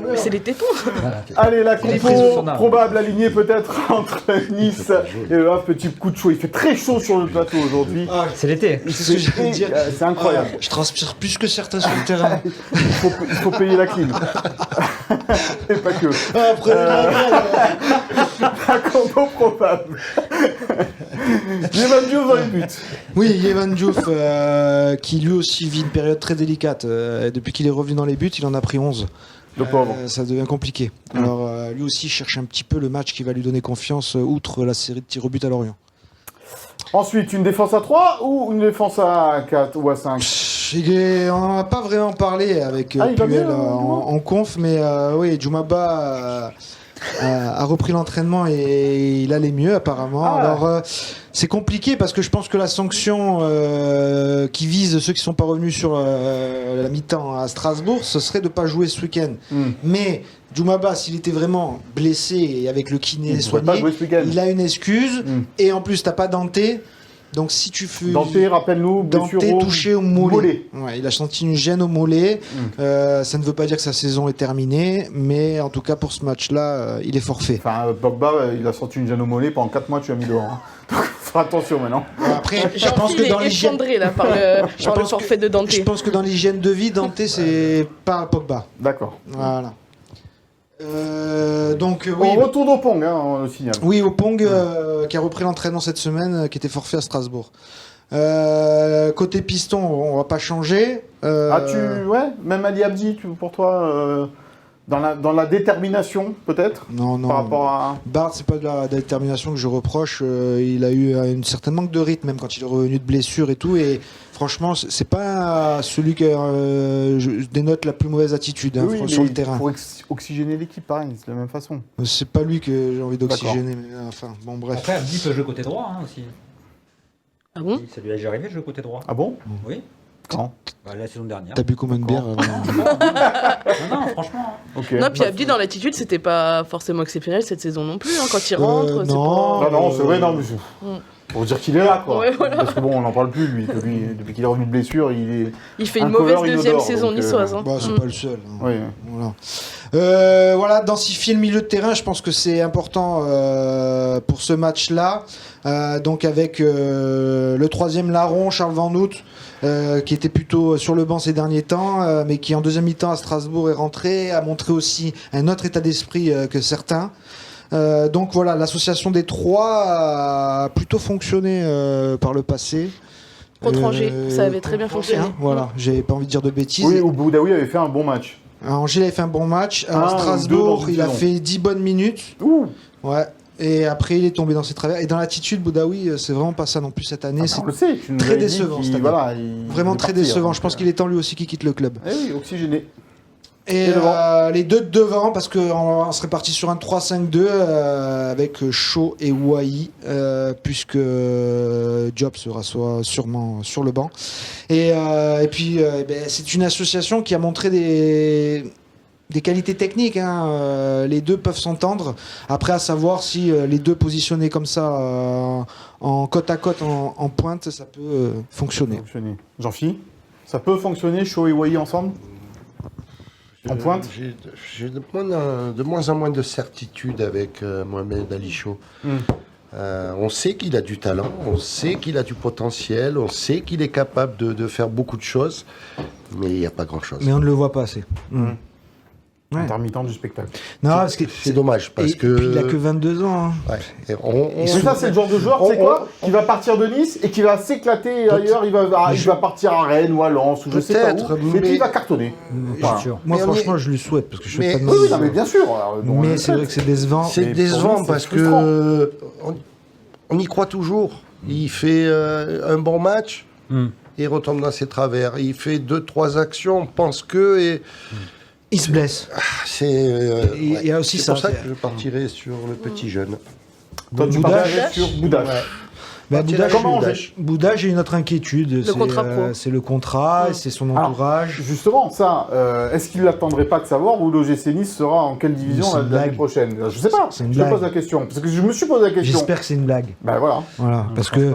Mais c'est les tétons. Allez, la Les compo prises au sonar. probable alignée peut-être entre Nice et le Havre. Petit coup de chaud. Il fait très chaud sur le plateau aujourd'hui. C'est l'été. C'est ce que j'allais dire. C'est incroyable. Je transpire plus que certains sur le terrain. Il faut payer la clim. Et pas que. Après, La compo probable. Jevan Diouf dans les buts. oui, Yevan Diouf, qui lui aussi vit une période très délicate. Depuis qu'il est revenu dans les buts, il en a pris 11. Le pauvre. Ça devient compliqué. Alors, lui aussi cherche un petit peu le match qui va lui donner confiance, outre la série de tirs au but à Lorient. Ensuite, une défense à 3 ou une défense à 4 ou à 5? On n'en a pas vraiment parlé avec Ah, il va Puel bien, en conf, mais oui, Djoumaba a repris l'entraînement et il allait mieux apparemment. Ah. Alors c'est compliqué parce que je pense que la sanction qui vise ceux qui ne sont pas revenus sur la mi-temps à Strasbourg, ce serait de ne pas jouer ce week-end. Mais Djoumaba, s'il était vraiment blessé et avec le kiné Il ne pourrait pas soigné, jouer ce week-end. il a une excuse. Et en plus, tu n'as pas Dante. Donc si tu fais... Dante, rappelle-nous, blessure Dante au touché au mollet. mollet. Ouais, il a senti une gêne au mollet. Ça ne veut pas dire que sa saison est terminée, mais en tout cas pour ce match-là, il est forfait. Enfin, Pogba, il a sorti une gêne au mollet. Pendant 4 mois, tu as mis dehors. Hein. Donc, faut attention maintenant. Après, je Jean-Phil pense que dans est l'hygiène... effondré là par le forfait de Dante. Je pense que dans l'hygiène de vie, Dante, c'est pas Pogba. D'accord. Voilà. Donc oui. On retourne au Pong, hein, on le signale. Oui, au Pong, qui a repris l'entraînement cette semaine, qui était forfait à Strasbourg. Côté piston, on va pas changer. Ouais, même Ali Abdi, pour toi, dans la détermination, peut-être, Non, non. par rapport à... Bard, c'est pas de la détermination que je reproche. Il a eu un certain manque de rythme, même quand il est revenu de blessure et tout. Et franchement, c'est pas celui qui je dénote la plus mauvaise attitude hein, Oui, sur mais le terrain. pour oxygéner l'équipe, pareil, c'est de la même façon. C'est pas lui que j'ai envie d'oxygéner. Mais, enfin, bon, bref. Après, Abdi peut jouer côté droit aussi. Ah bon? Ça lui est déjà arrivé de jouer côté droit. Ah bon? Oui. Quand? La saison dernière. T'as bu combien de bières Non, franchement. Ok. Non, puis Abdi dans l'attitude, c'était pas forcément exceptionnel cette saison non plus. Hein. Quand il rentre, c'est non. pas. Non, c'est vrai, non, mais pour dire qu'il est là, quoi. Ouais, voilà. Parce que bon, on n'en parle plus, lui. Depuis qu'il est revenu de blessure, il est... Il fait Un une mauvaise cover deuxième inodore, saison donc, niçoise. Hein. Bah, c'est pas le seul. Hein. Oui. Voilà. Voilà, densifier le milieu de terrain, je pense que c'est important pour ce match-là. Donc avec le troisième larron, Charles Van Hout, qui était plutôt sur le banc ces derniers temps, mais qui en deuxième mi-temps à Strasbourg est rentré, a montré aussi un autre état d'esprit que certains. Donc voilà, l'association des trois a plutôt fonctionné par le passé. Contre Angers, ça avait très bien fonctionné. Voilà, j'ai pas envie de dire de bêtises. Oui, Boudaoui avait fait un bon match. Angers avait fait un bon match. À ou deux dans Strasbourg, une il a saison. fait 10 bonnes minutes. Ouh. Ouais. Et après, il est tombé dans ses travers. Et dans l'attitude, Boudaoui, c'est vraiment pas ça non plus cette année. Ah, c'est on le sait, tu nous très avais dit décevant, qu'il- cette année. voilà, il vraiment voulait très partir, décevant. donc, Je pense qu'il est temps lui aussi qu'il quitte le club. Eh oui, oxygéné. Et Et devant. les deux de devant, parce qu'on serait parti sur un 3-5-2 avec Shaw et Wai, puisque Diop sera sûrement sur le banc. Et puis, c'est une association qui a montré des qualités techniques. Hein. Les deux peuvent s'entendre. Après, à savoir si les deux positionnés comme ça, en côte à côte, en pointe, ça peut fonctionner. Jean-Phi, ça peut fonctionner, Shaw et Wai ensemble? En pointe. J'ai de moins en moins de certitude avec Mohamed Ali Chaud. On sait qu'il a du talent, on sait qu'il a du potentiel, on sait qu'il est capable de faire beaucoup de choses, mais il n'y a pas grand-chose. Mais on ne le voit pas assez. Ouais. Intermittent du spectacle. Non, parce que C'est dommage, parce et puis il a que 22 ans. Hein. Ouais. Et Mais ça, c'est le genre de joueur, tu sais quoi, qui va partir de Nice et qui va s'éclater ailleurs. Il va partir à Rennes ou à Lens ou je sais pas Peut-être, où. Et puis il va cartonner. Voilà. Moi, Mais franchement, je lui souhaite parce que je mais- fais pas de Oui, mal. non, mais bien sûr. Alors, bon, Mais c'est vrai que c'est décevant. C'est Mais pour décevant lui, c'est parce frustrant. que on y croit toujours. Il fait un bon match et retombe dans ses travers. Il fait 2-3 actions, on pense que et Il se blesse. c'est. Il y a aussi c'est ça. pour ça que je partirai sur le petit jeune. Toi, tu Boudache. partirais sur Boudache. Bah, Partirai Boudache, sur Boudache. Boudache, j'ai une autre inquiétude. C'est, contrat pro. c'est le contrat, c'est son Alors, entourage. Justement, ça, est-ce qu'il n'attendrait pas de savoir où l'OGC Nice sera en quelle division C'est une l'année blague. prochaine? Je sais pas, C'est une je blague. pose la question. Parce que je me suis posé la question. J'espère que c'est une blague. Ben voilà. Voilà, parce que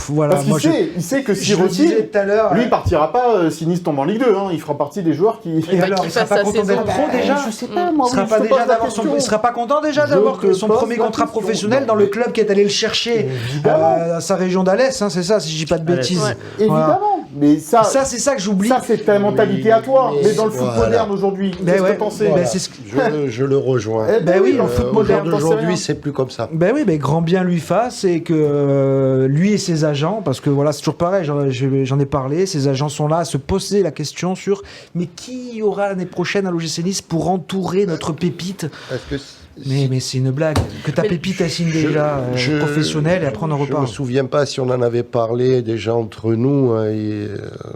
voilà, Parce qu'il moi sait, il sait que s'il je le disais retire, tout à l'heure. lui, il partira pas si Nice tombe en Ligue 2. Hein. Il fera partie des joueurs qui... Et alors, qu'il il sera fasse pas sa content saison. d'être pro déjà. Je sais pas, moi. Il sera oui, pas je te déjà pose la d'avoir son, question. il sera pas content déjà Je d'avoir te son pose premier la contrat question. professionnel dans le club qui est allé le chercher à sa région d'Alès, hein, c'est ça, si je dis pas de bêtises. Ouais. Évidemment, Voilà. mais ça, C'est ça que j'oublie. ça c'est ta mentalité à toi. mais Mais dans le foot voilà. moderne aujourd'hui, Ben qu'est-ce ouais, que t'en sais ben c'est ce que- Je le rejoins. Eh Ben oui, dans le au foot Au jour moderne, t'en sais rien. d'aujourd'hui, c'est plus comme ça. Ben oui, ben grand bien lui fasse et que lui et ses agents, parce que voilà, c'est toujours pareil, j'en ai parlé, ses agents sont là à se poser la question sur mais qui y aura l'année prochaine à l'OGC Nice pour entourer notre pépite. Est-ce que Mais c'est une blague. Que ta pépite elle signe déjà professionnelle et après on en Je me reparle. souviens pas si on en avait parlé déjà entre nous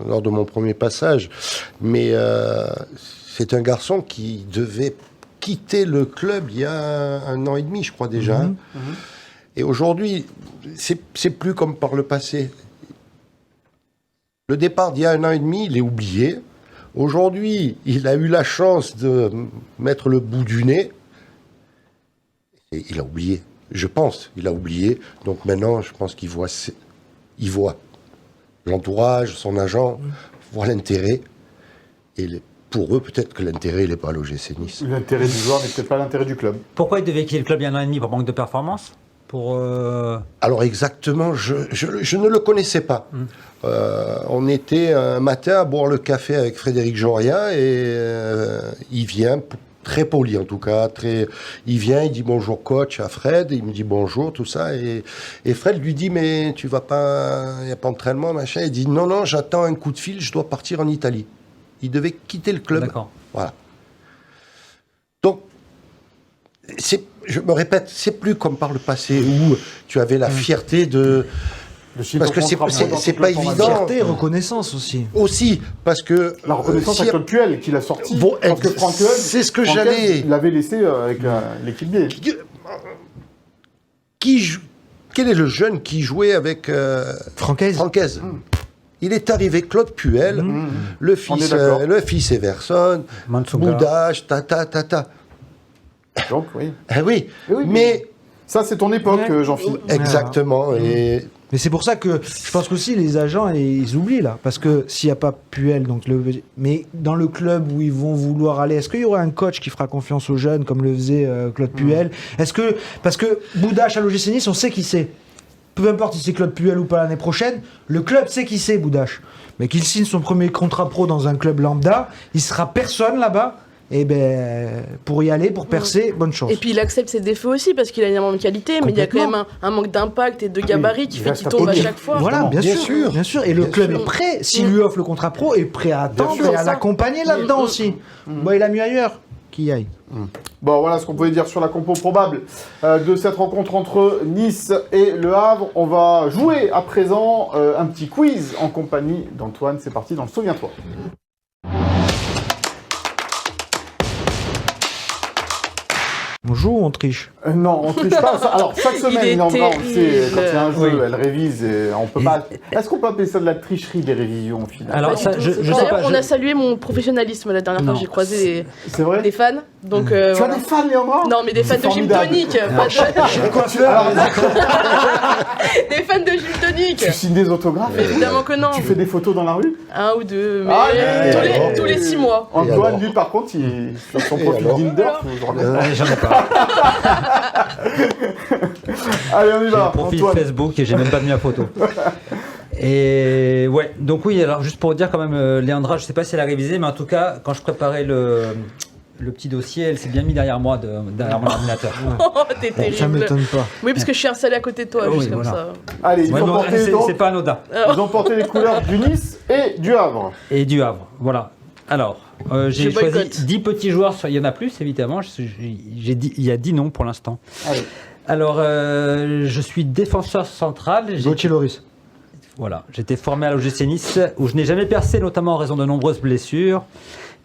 lors de mon premier passage, mais c'est un garçon qui devait quitter le club il y a 1 an et demi, je crois déjà. hein. Et aujourd'hui, c'est plus comme par le passé. Le départ d'il y a 1 an et demi, il est oublié. Aujourd'hui, il a eu la chance de mettre le bout du nez. Et il a oublié. Je pense, il a oublié. Donc maintenant, je pense qu'il voit, l'entourage, son agent, voit l'intérêt. Et pour eux, peut-être que l'intérêt, il n'est pas à l'OGC Nice. L'intérêt du joueur n'est peut-être pas l'intérêt du club. Pourquoi il devait quitter le club il y a 1 an et demi pour manque de performance Alors exactement, je ne le connaissais pas. On était un matin à boire le café avec Frédéric Joria et il vient, très poli en tout cas, il vient, il dit bonjour coach à Fred, il me dit bonjour, tout ça, et Fred lui dit mais tu vas pas, il n'y a pas d'entraînement, machin, il dit non, j'attends un coup de fil, je dois partir en Italie. Il devait quitter le club. D'accord. Voilà. Donc, je me répète, c'est plus comme par le passé où tu avais la fierté de... Parce que c'est pas évident. Fierté et reconnaissance aussi. Aussi, parce que... La reconnaissance si- à Claude Puel qu'il a sorti. Bon, parce que Franck Hug, c'est ce que Franck j'allais- Hug, il l'avait laissé avec l'équipe B. Quel est le jeune qui jouait avec Francaise. Francaise Il est arrivé Claude Puel, le On est fils d'accord. Everson, Mansouga. Boudache, Donc, oui. Ah oui, Eh oui, mais... Ça, c'est ton époque, Jean-Philippe. Exactement, et... Mais c'est pour ça que je pense qu'aussi les agents ils oublient là, parce que s'il n'y a pas Puel, donc mais dans le club où ils vont vouloir aller, est-ce qu'il y aura un coach qui fera confiance aux jeunes comme le faisait Claude Puel? Est-ce que parce que Boudache à l'OGC Nice, on sait qui c'est. Peu importe si c'est Claude Puel ou pas l'année prochaine, le club sait qui c'est Boudache. Mais qu'il signe son premier contrat pro dans un club lambda, il sera personne là-bas. Et ben pour y aller, pour percer, bonne chance. Et puis il accepte ses défauts aussi parce qu'il a énormément de qualité, mais il y a quand même un manque d'impact et de gabarit qui il fait reste qu'il à tombe à Pologne. chaque fois. Voilà, bien Bien sûr, sûr. bien sûr. Et le Bien club sûr. est prêt, s'il lui offre le contrat pro, est prêt à attendre sûr. et à l'accompagner là-dedans aussi. Bon, il a mieux ailleurs qu'il y aille. Bon, voilà ce qu'on pouvait dire sur la compo probable de cette rencontre entre Nice et Le Havre. On va jouer à présent un petit quiz en compagnie d'Antoine. C'est parti dans le Souviens-toi. On joue ou on triche? Non, on triche pas. Alors, chaque semaine, est Leandra, on le sait, terrible. quand il y a un jeu, Oui. elle révise et on peut pas. Est-ce qu'on peut appeler ça de la tricherie des révisions au final? Alors, ça, je sais D'ailleurs, pas. on je- a salué mon professionnalisme la dernière fois Non. que j'ai croisé C'est vrai? des fans. Donc, Tu as voilà. des fans, Leandra? Non, mais des fans C'est de gym formidable. tonic. Pas de... Des fans de gym tonic. Tu signes des autographes? Évidemment que non. Tu fais des photos dans la rue? Un ou deux, mais Allez. tous les 6 mois. Antoine, alors lui, par contre, il sur son Et profil alors Tinder. aujourd'hui. J'en ai pas. Allez, on y J'ai un va. profil Antoine. Facebook et j'ai même pas mis ma photo. Et ouais, donc oui, alors juste pour dire quand même, Léandra, je sais pas si elle a révisé, mais en tout cas, quand je préparais le petit dossier, elle s'est bien mis derrière moi, derrière mon ordinateur. Oh, t'es Ça terrible. m'étonne pas. Oui, parce que je suis installé à côté de toi, Oui, juste comme voilà. ça. Allez, ils Ouais, ont mais porté donc- c'est pas anodin. ils ont porté les couleurs du Nice et du Havre. Et du Havre, voilà. Alors, j'ai Je boycotte. choisi 10 petits joueurs, il y en a plus évidemment, il y a 10 noms pour l'instant. Allez. Alors, je suis défenseur central. Gauthier Loris. Voilà, j'étais formé à l'OGC Nice où je n'ai jamais percé, notamment en raison de nombreuses blessures.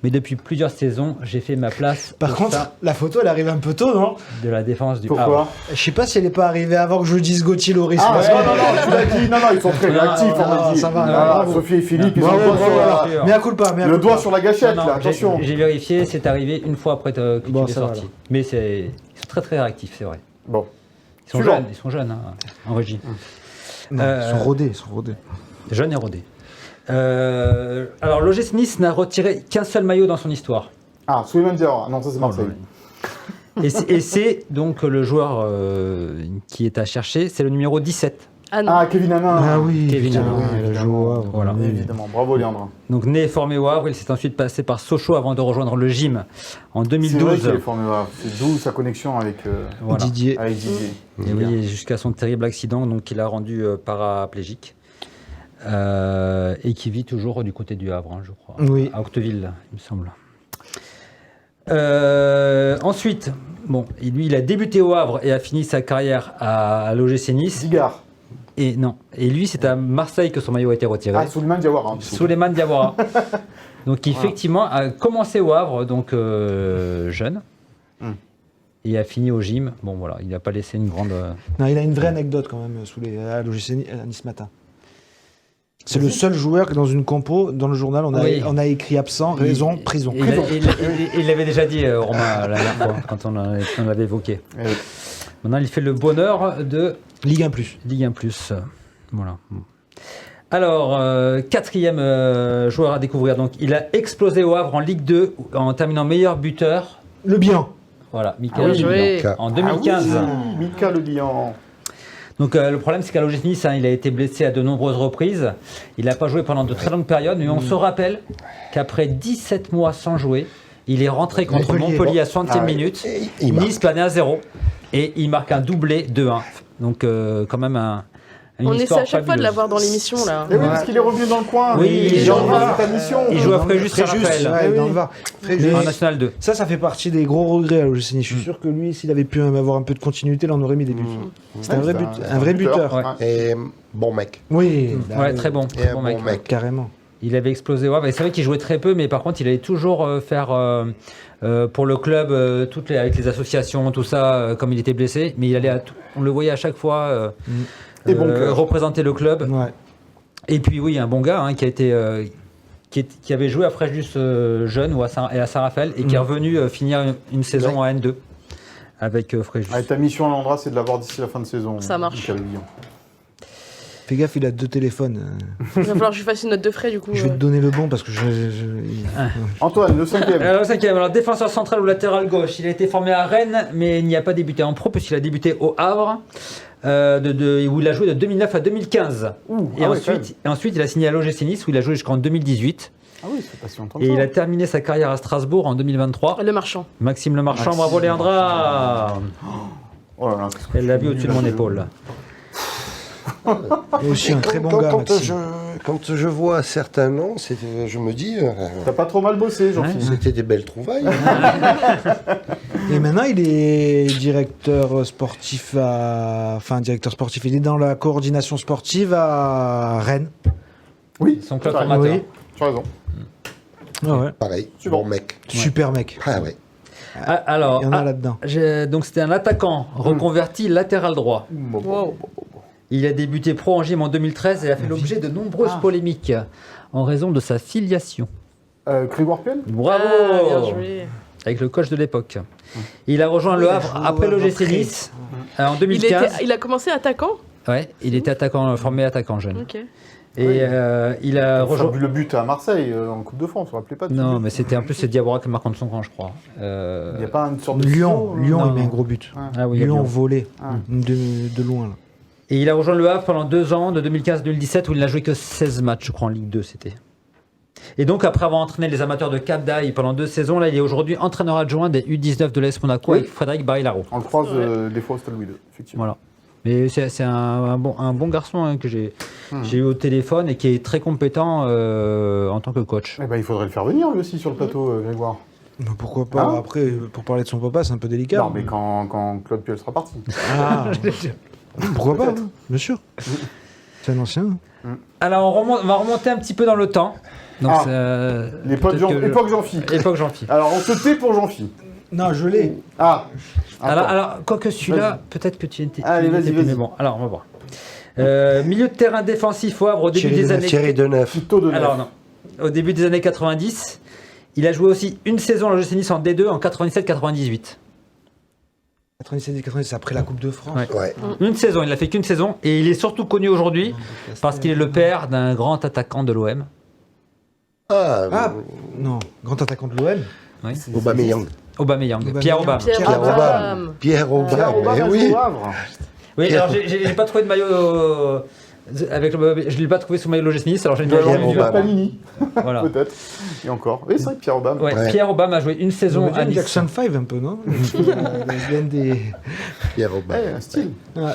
Mais depuis plusieurs saisons, j'ai fait ma place Par au contre, sein la photo, elle arrive un peu tôt, non? de la défense du Pourquoi? Havre. Je sais pas si elle est pas arrivée avant que je dise Gauthier Loris. Ah, parce non, que- non, non, tu l'as dit. Non, non, ils sont très Non, réactifs, on non, m'a dit. ça va, Voilà, bravo. Sophie et Philippe, ils ont Bravo, le doigt bravo, sur la- voilà. Mea culpa, mea le culpa. doigt sur la gâchette, Non, là, j'ai- attention. J'ai vérifié, c'est arrivé une fois après que Bon, tu es ça va, sorti. alors. Mais ils sont très très réactifs, c'est vrai. Bon. Ils Suivant. sont jeunes hein, en régie. Non, ils sont rodés, ils sont rodés. Jeunes et rodés. Alors, l'OGC Nice n'a retiré qu'un seul maillot dans son histoire. Ah, Souleymane Diawara. Non, ça c'est Marseille. Et c'est donc le joueur qui est à chercher, c'est le numéro 17. Ah non. Ah, Kevin Hanin. Ah oui, Kevin putain, Hanin, il a joué au Havre. Voilà. Oui. Évidemment, bravo Léandre. Donc né et formé au Havre, il s'est ensuite passé par Sochaux avant de rejoindre le gym en C'est vrai 2012. qu'il est formé au Havre. C'est d'où sa connexion avec, Voilà. Didier. avec Didier. Et oui, jusqu'à son terrible accident donc, qu'il a rendu paraplégique. Et qui vit toujours du côté du Havre, hein, je crois. Oui. À Octeville, il me semble. Ensuite, bon, il a débuté au Havre et a fini sa carrière à l'OGC Nice. Zigard. Et non. Et lui, c'est à Marseille que son maillot a été retiré. Ah, Souleymane Diawara. hein. Souleymane Diawara. Donc effectivement, a commencé au Havre, donc jeune. Et a fini au gym. Bon voilà, il n'a pas laissé une grande. Non, il a une vraie anecdote quand même à l'OGC Nice Matin. C'est le seul joueur que dans une compo, dans le journal, Oui. on a écrit absent, raison, prison. Il l'avait déjà dit, Romain, la dernière fois, quand on l'avait évoqué. Eh oui. Maintenant, il fait le bonheur de Ligue 1 plus. Ligue 1 plus. Voilà. Alors, quatrième joueur à découvrir. Donc, il a explosé au Havre en Ligue 2 en terminant meilleur buteur. Le bien. Voilà, Ah Michael Bien joué. en 2015. Ah oui, Mika Le Bihan. Donc le problème c'est qu'à l'OGC Nice, il a été blessé à de nombreuses reprises. Il n'a pas joué pendant de très longues périodes, mais on se rappelle qu'après 17 mois sans jouer, il est rentré contre Montpellier à 60e Ah ouais. minute. Et il marque. Nice planait à 0 et il marque un doublé 2-1. Donc quand même une On essaie histoire à chaque fois de fabuleuse. l'avoir dans l'émission là. Eh oui, parce qu'il est revenu dans le coin. Oui, il est Jean dans Var. ta mission. Il joue à Fréjus, Fréjus, Raphaël. ouais, dans le Var. Fréjus. En National 2. Ça fait partie des gros regrets à l'OGC Nice. Je suis sûr que lui, s'il avait pu avoir un peu de continuité, là, on aurait mis des buts. C'était un vrai, un vrai buteur. Ouais. Et bon mec. Oui, Ouais, très bon. Et Très un bon bon mec. mec. carrément. Il avait explosé au Havre. Et c'est vrai qu'il jouait très peu, mais par contre, il allait toujours faire pour le club, avec les associations, tout ça, comme il était blessé. Mais il allait on le voyait à chaque fois Et bon cœur. représenter le club. Ouais. Et puis, oui, un bon gars qui a été. Qui avait joué à Fréjus jeune ou à Saint-Raphaël et qui est revenu finir une saison en N2 avec Fréjus. Ah, ta mission à Landra, c'est de l'avoir d'ici la fin de saison. Ça marche. Mika Le Bihan. Fais gaffe, il a 2 téléphones. Il va falloir que je fasse une note de frais du coup. Je vais te donner le bon parce que Antoine, le cinquième. Alors, le cinquième, alors défenseur central ou latéral gauche. Il a été formé à Rennes, mais il n'y a pas débuté en pro, puisqu'il a débuté au Havre, où il a joué de 2009 à 2015. Et, ah ouais, quand ensuite, il a signé à l'OGC Nice, où il a joué jusqu'en 2018. Ah oui, c'est pas si longtemps que Et ça. il a terminé sa carrière à Strasbourg en 2023. Le marchand. Maxime Lemarchand, Maxime bravo Léandra. Oh là là, qu'est-ce que Elle l'a tu vu dis, au-dessus de là, mon je- épaule. Et aussi un très bon gars, Maxime. Quand je vois certains noms, je me dis, T'as pas trop mal bossé, Jean-Philippe. c'était des belles trouvailles. Et maintenant, il est directeur sportif directeur sportif. Il est dans la coordination sportive à Rennes. Oui, Son club tu as formateur. raison. Tu as raison. Ah ouais. Pareil, Suivant. bon mec. Super mec. Ah ouais. Alors, Il y en a là-dedans. donc c'était un attaquant reconverti latéral droit. Wow. Il a débuté pro en gym en 2013 et a fait l'objet de nombreuses polémiques en raison de sa filiation. Grégoire Puel Bravo Ah, bien joué. Avec le coach de l'époque. Il a rejoint le Havre après l'OGC Nice en 2015. Il a commencé attaquant. Ouais, il était formé attaquant jeune. Ok. Et il a rejoint. le but à Marseille en Coupe de France, vous vous rappelez pas de Non, ce but mais c'était en plus c'est Diawara qui marque en son camp, je crois. Il n'y a pas une sorte de Lyon, saut, Lyon, non. il met un gros but. Ah oui, il y a Lyon Lyon. volé Ah. de loin. Là. Et il a rejoint le Havre pendant 2 ans, de 2015 à 2017, où il n'a joué que 16 matchs, je crois, en Ligue 2, c'était. Et donc, après avoir entraîné les amateurs de Cap d'Aille pendant 2 saisons, là, il est aujourd'hui entraîneur adjoint des U19 de l'AS Monaco Oui. avec Frédéric Barilaro. On le croise des fois au Stade Louis II, effectivement. Voilà. Mais c'est un bon garçon hein, que j'ai eu au téléphone et qui est très compétent en tant que coach. Eh ben, il faudrait le faire venir lui aussi sur le plateau, Grégoire. Bah, pourquoi pas Hein après, pour parler de son papa, c'est un peu délicat. Non, mais quand Claude Puel sera parti. Ah, pourquoi pas, hein, bien sûr. C'est un ancien. Alors, on va remonter un petit peu dans le temps. Donc, L'époque Jean-Phi. Époque Jean-Phi. Alors, on se tait pour Jean-Phi. Non, je l'ai. Ah Alors, quoique celui-là, Vas-y. peut-être que tu étais. Allez, vas-y, Mais vas-y. bon, alors, on va voir. Milieu de terrain défensif au Havre au début des années. Thierry Deneuve. Plutôt de Alors non. Au début des années 90, il a joué aussi une saison à l'OGC Nice en D2 en 97-98. 97-97, après la Coupe de France. Ouais. Ouais. Une saison, il n'a fait qu'une saison et il est surtout connu aujourd'hui parce qu'il est le père d'un grand attaquant de l'OM. Ah, non, grand attaquant de l'OM. Oui. Aubameyang. Aubameyang. Pierre Aubame. Pierre Aubame. Pierre Aubame. Pierre Aubame Eh a oui. joué au Havre. Oui, alors j'ai pas trouvé de maillot avec le, je l'ai pas trouvé sous maillot de l'OGC Nice, alors j'ai mis Alors, Pierre il y a Aubame. Panini, voilà. peut-être. Et encore. Oui, c'est vrai que Pierre Aubame. Ouais, Ouais. Pierre Aubame a joué une saison à Nice. Jackson 5 un peu, non Ils viennent des... Pierre Aubame. Ouais, un style. Ouais.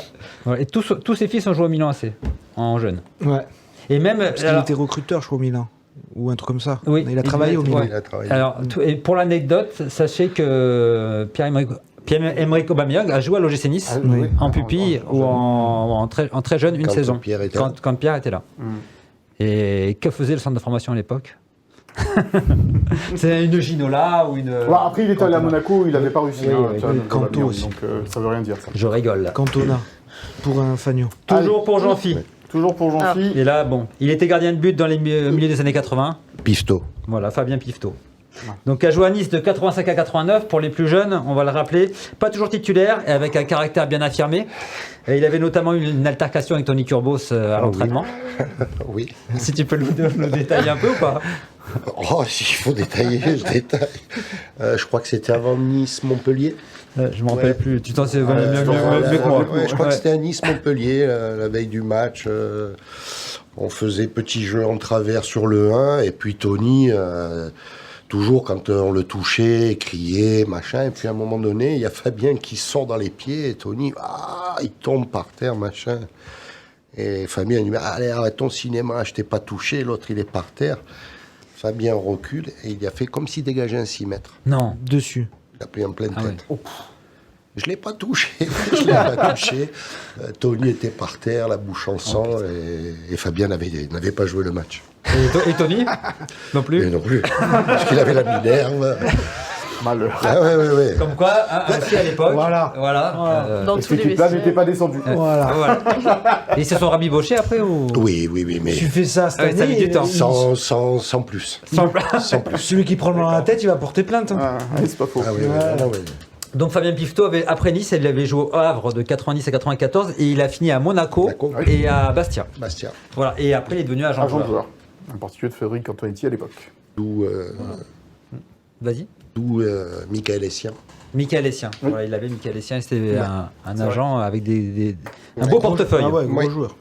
Voilà, et tous ses fils ont joué au Milan AC en jeune. Ouais. Et même Parce qu'il alors- était recruteur, je crois, au Milan. Ou un truc comme ça. Oui. Il a travaillé au Milan. Ouais. Il a travaillé. Alors, et pour l'anecdote, sachez que Pierre-Emerick Aubameyang a joué à l'OGC Nice Ah, oui. en pupille ou en très jeune une Quand saison, Pierre était là. quand Pierre était là. Mm. Et que faisait le centre de formation à l'époque? C'est une Ginola ou une... Ouais, après, il était allé à Monaco, il n'avait pas réussi. Oui, hein, oui, Pierre oui, Aubame, Canto aussi. Donc, ça veut rien dire, ça. Je rigole. Cantona, pour un fagnon. Toujours pour Jean-Phi. Toujours pour Jean-Phi. Et là, bon, il était gardien de but dans les milieux des années 80. Pifto. Voilà, Fabien Pifto. Donc, a joué à Nice de 85 à 89. Pour les plus jeunes, on va le rappeler, pas toujours titulaire et avec un caractère bien affirmé. Et il avait notamment eu une altercation avec Tony Kurbos à l'entraînement. Oui. Si tu peux nous détailler un peu ou pas? Oh, s'il faut détailler, je détaille. Je crois que c'était avant Nice-Montpellier. Je m'en rappelle plus. Tu t'en sais mieux Ouais, que moi. ouais, je crois Ouais. que c'était à Nice-Montpellier, la veille du match. On faisait petit jeu en travers sur le 1, et puis Tony, toujours quand on le touchait, criait, machin. Et puis à un moment donné, il y a Fabien qui sort dans les pieds, et Tony, il tombe par terre, machin. Et Fabien il dit, allez, arrête ton cinéma, je t'ai pas touché. L'autre, il est par terre. Fabien recule, et il a fait comme s'il dégageait un 6 mètres. Non. Dessus. Il a pris en pleine Ah tête. Je l'ai pas touché, je l'ai pas touché. Tony était par terre, la bouche en sang, et Fabien n'avait pas joué le match. Et Tony? Non Et plus. non plus, parce qu'il avait la minerve. Malheur. Ah ouais. Comme quoi, aussi à l'époque. Voilà. Dans Cette tous les équipe-là vestiaires. n'était pas descendue. Voilà. Voilà. Et ils se sont rabibochés après ou? Oui, mais Tu fais ça cette Ah ouais, ça a année. mis du temps. sans plus. Sans- Sans plus. Celui qui prend le dans la tête, il va porter plainte. Hein. Ah, c'est pas faux. Ah oui, Voilà. non, Donc Fabien Pifto après Nice, il avait joué au Havre de 90 à 94 et il a fini à Monaco Monaco. et à Bastia. Bastia. Voilà. Et après il est devenu agent Agent de joueur. joueur. En particulier de Frédéric Antonetti à l'époque. D'où Vas-y. Michael Essien. Michael Essien. Oui. Voilà, il avait Michael Essien, c'était un agent avec un beau portefeuille. Ah ouais, gros Oui. joueur.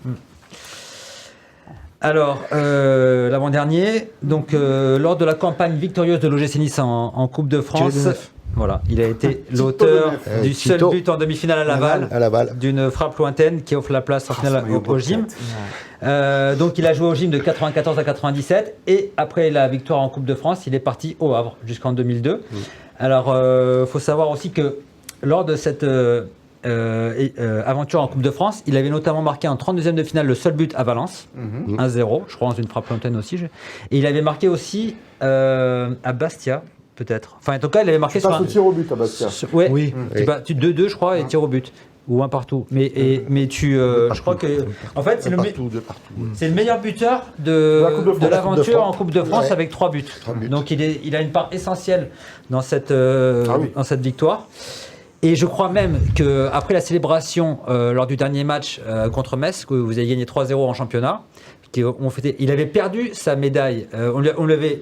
Alors, l'avant-dernier, donc lors de la campagne victorieuse de l'OGC Nice en Coupe de France, Thierry Deneuve. voilà, il a été l'auteur Deneuve. du seul Tito. but en demi-finale à Laval, À Laval. d'une frappe lointaine qui offre la place en finale maillot au gym. Donc il a joué au gym de 94 à 97 et après la victoire en Coupe de France, il est parti au Havre jusqu'en 2002. Alors, faut savoir aussi que lors de cette aventure en Coupe de France, il avait notamment marqué en 32e de finale le seul but à Valence, 1-0, je crois dans une frappe lointaine aussi. Et il avait marqué aussi à Bastia peut-être. Enfin, en tout cas, il avait marqué Tu passes au tir au but à Bastia. Ouais, Oui. tu 2-2, je crois, et tir au but. Ou un partout. Mais je crois que. En fait, c'est le meilleur buteur de l'aventure en Coupe de France avec 3 buts. Donc il a une part essentielle dans cette victoire. Et je crois même qu'après la célébration lors du dernier match contre Metz, que vous avez gagné 3-0 en championnat, il avait perdu sa médaille. On lui avait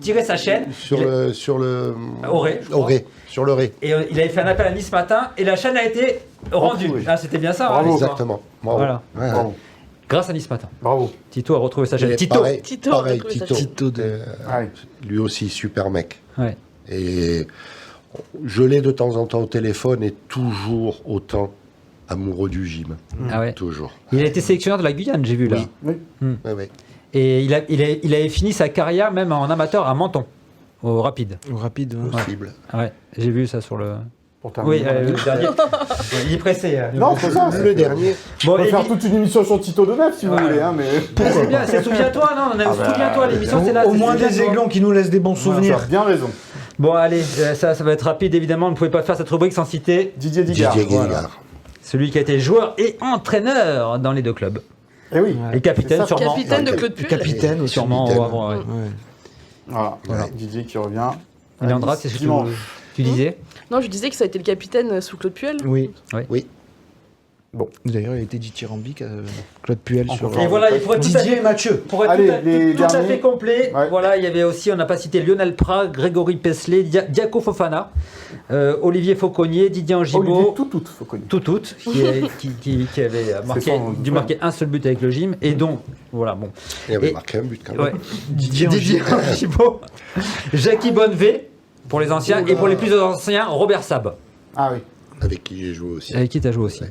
tiré sa chaîne. Sur le Auré. Sur le Ré. Et il avait fait un appel à Nice matin et la chaîne a été rendue. Oui. Ah, c'était bien ça. Bravo. Hein, Exactement. Bravo. Voilà. Ouais, Bravo. Grâce à Nice matin. Bravo. Tito a retrouvé sa chaîne. Et Tito. Pareil, Tito, pareil, retrouver sa Tito. chaîne. Tito de- Ouais. Lui aussi, super mec. Ouais. Et je l'ai de temps en temps au téléphone et toujours autant amoureux du gym. Ah ouais. Toujours. Il a été sélectionneur de la Guyane, j'ai vu là. Oui. Oui. Ouais. Et il avait fini sa carrière même en amateur à Menton, au Rapide. Au rapide. Ouais. Possible. Ah ouais, j'ai vu ça sur le. Pour terminer. Oui, le dernier. Il est pressé. Non, c'est ça. Le dernier. On Bon, peut et faire toute une émission sur Tito de Neuf si vous Ouais. voulez, hein, mais c'est bien, c'est souviens-toi, non, on a souviens-toi, l'émission c'est là. Au c'est moins des souviens-toi. aiglons qui nous laissent des bons tu souvenirs. as bien raison. Bon, allez, ça va être rapide évidemment, on ne pouvait pas faire cette rubrique sans citer Didier Digard. Didier Voilà. Guéligard. celui qui a été joueur et entraîneur dans les deux clubs. Eh oui. Et capitaine, C'est ça. sûrement. Capitaine de Claude Puel. Capitaine aussi. Sûrement, Capitaine. ouais. Ouais. Voilà. Voilà. Didier qui revient. Et Leandra, c'est ce que Dimanche. tu disais. Non, je disais que ça a été le capitaine sous Claude Puel. Oui. Oui. D'ailleurs, il a été dithyrambique, Claude Puel. Encore. Sur... Et voilà, il faut être tout à Didier fait- et Mathieu. Pour être Allez, les tout à derniers. fait complet, Ouais. voilà, il y avait aussi, on n'a pas cité Lionel Prat, Grégory Pesley, Diaco Fofana, Olivier Fauconnier, Didier Olivier Angibaud, Toutout, faut connaître. qui avait dû marquer un seul but avec le gym, et donc, voilà, bon. Il avait Et- marqué un but quand même. Ouais. Didier Angibaud, Jackie Bonnevé, pour les anciens, et pour les plus anciens, Robert Sab, Ah oui. Avec qui j'ai joué aussi. avec qui tu as joué aussi.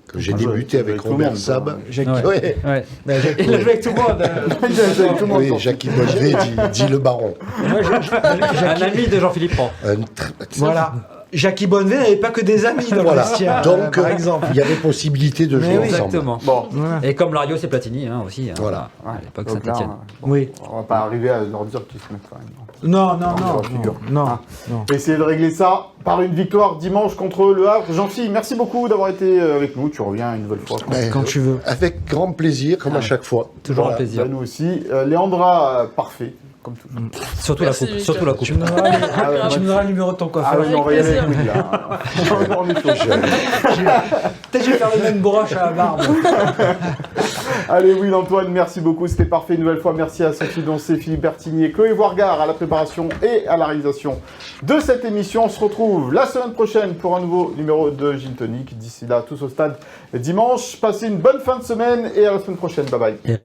Que j'ai Ah, débuté avec avec tout le Robert monde, Sab. quoi. Jackie. Ouais. Ouais. Il a joué avec tout le monde. Avec tout le monde. Oui, Jackie Bonnevé dit le baron. Moi, un ami de Jean-Philippe Prat. Voilà. Jackie Bonnevé n'avait pas que des amis dans le Voilà. vestiaire, Donc, par exemple. il y avait possibilité de Mais jouer oui. ensemble. Exactement. Bon. Voilà. Et comme Lario, c'est Platini aussi. Hein, Voilà. À l'époque Donc là, Saint-Etienne. Oui. on va pas arriver à leur dire qu'ils se mettent quand même. Non, leur figure. non. Ah. On va essayer de régler ça par une victoire dimanche contre le Havre. Jean-Philippe, merci beaucoup d'avoir été avec nous. Tu reviens une nouvelle fois. Mais, Quand tu veux. Avec grand plaisir, comme à chaque fois. Toujours Voilà. un plaisir. Bah, nous aussi. Léandra, parfait, comme toujours. Surtout Merci, la coupe. Lucas. Surtout la coupe. Tu me donneras, Ah ouais, tu me donneras le numéro de ton Ah coiffeur. oui, on va y aller Avec avec Louis, là. On est chaud. Peut-être que je vais faire le même broche à la barbe. Allez, oui, Antoine, merci beaucoup. C'était parfait une nouvelle fois. Merci à Sophie Doncé, Philippe Bertigny et Chloé Voirgard à la préparation et à la réalisation de cette émission. On se retrouve la semaine prochaine pour un nouveau numéro de Gin Tonic. D'ici là, tous au stade dimanche. Passez une bonne fin de semaine et à la semaine prochaine. Bye bye.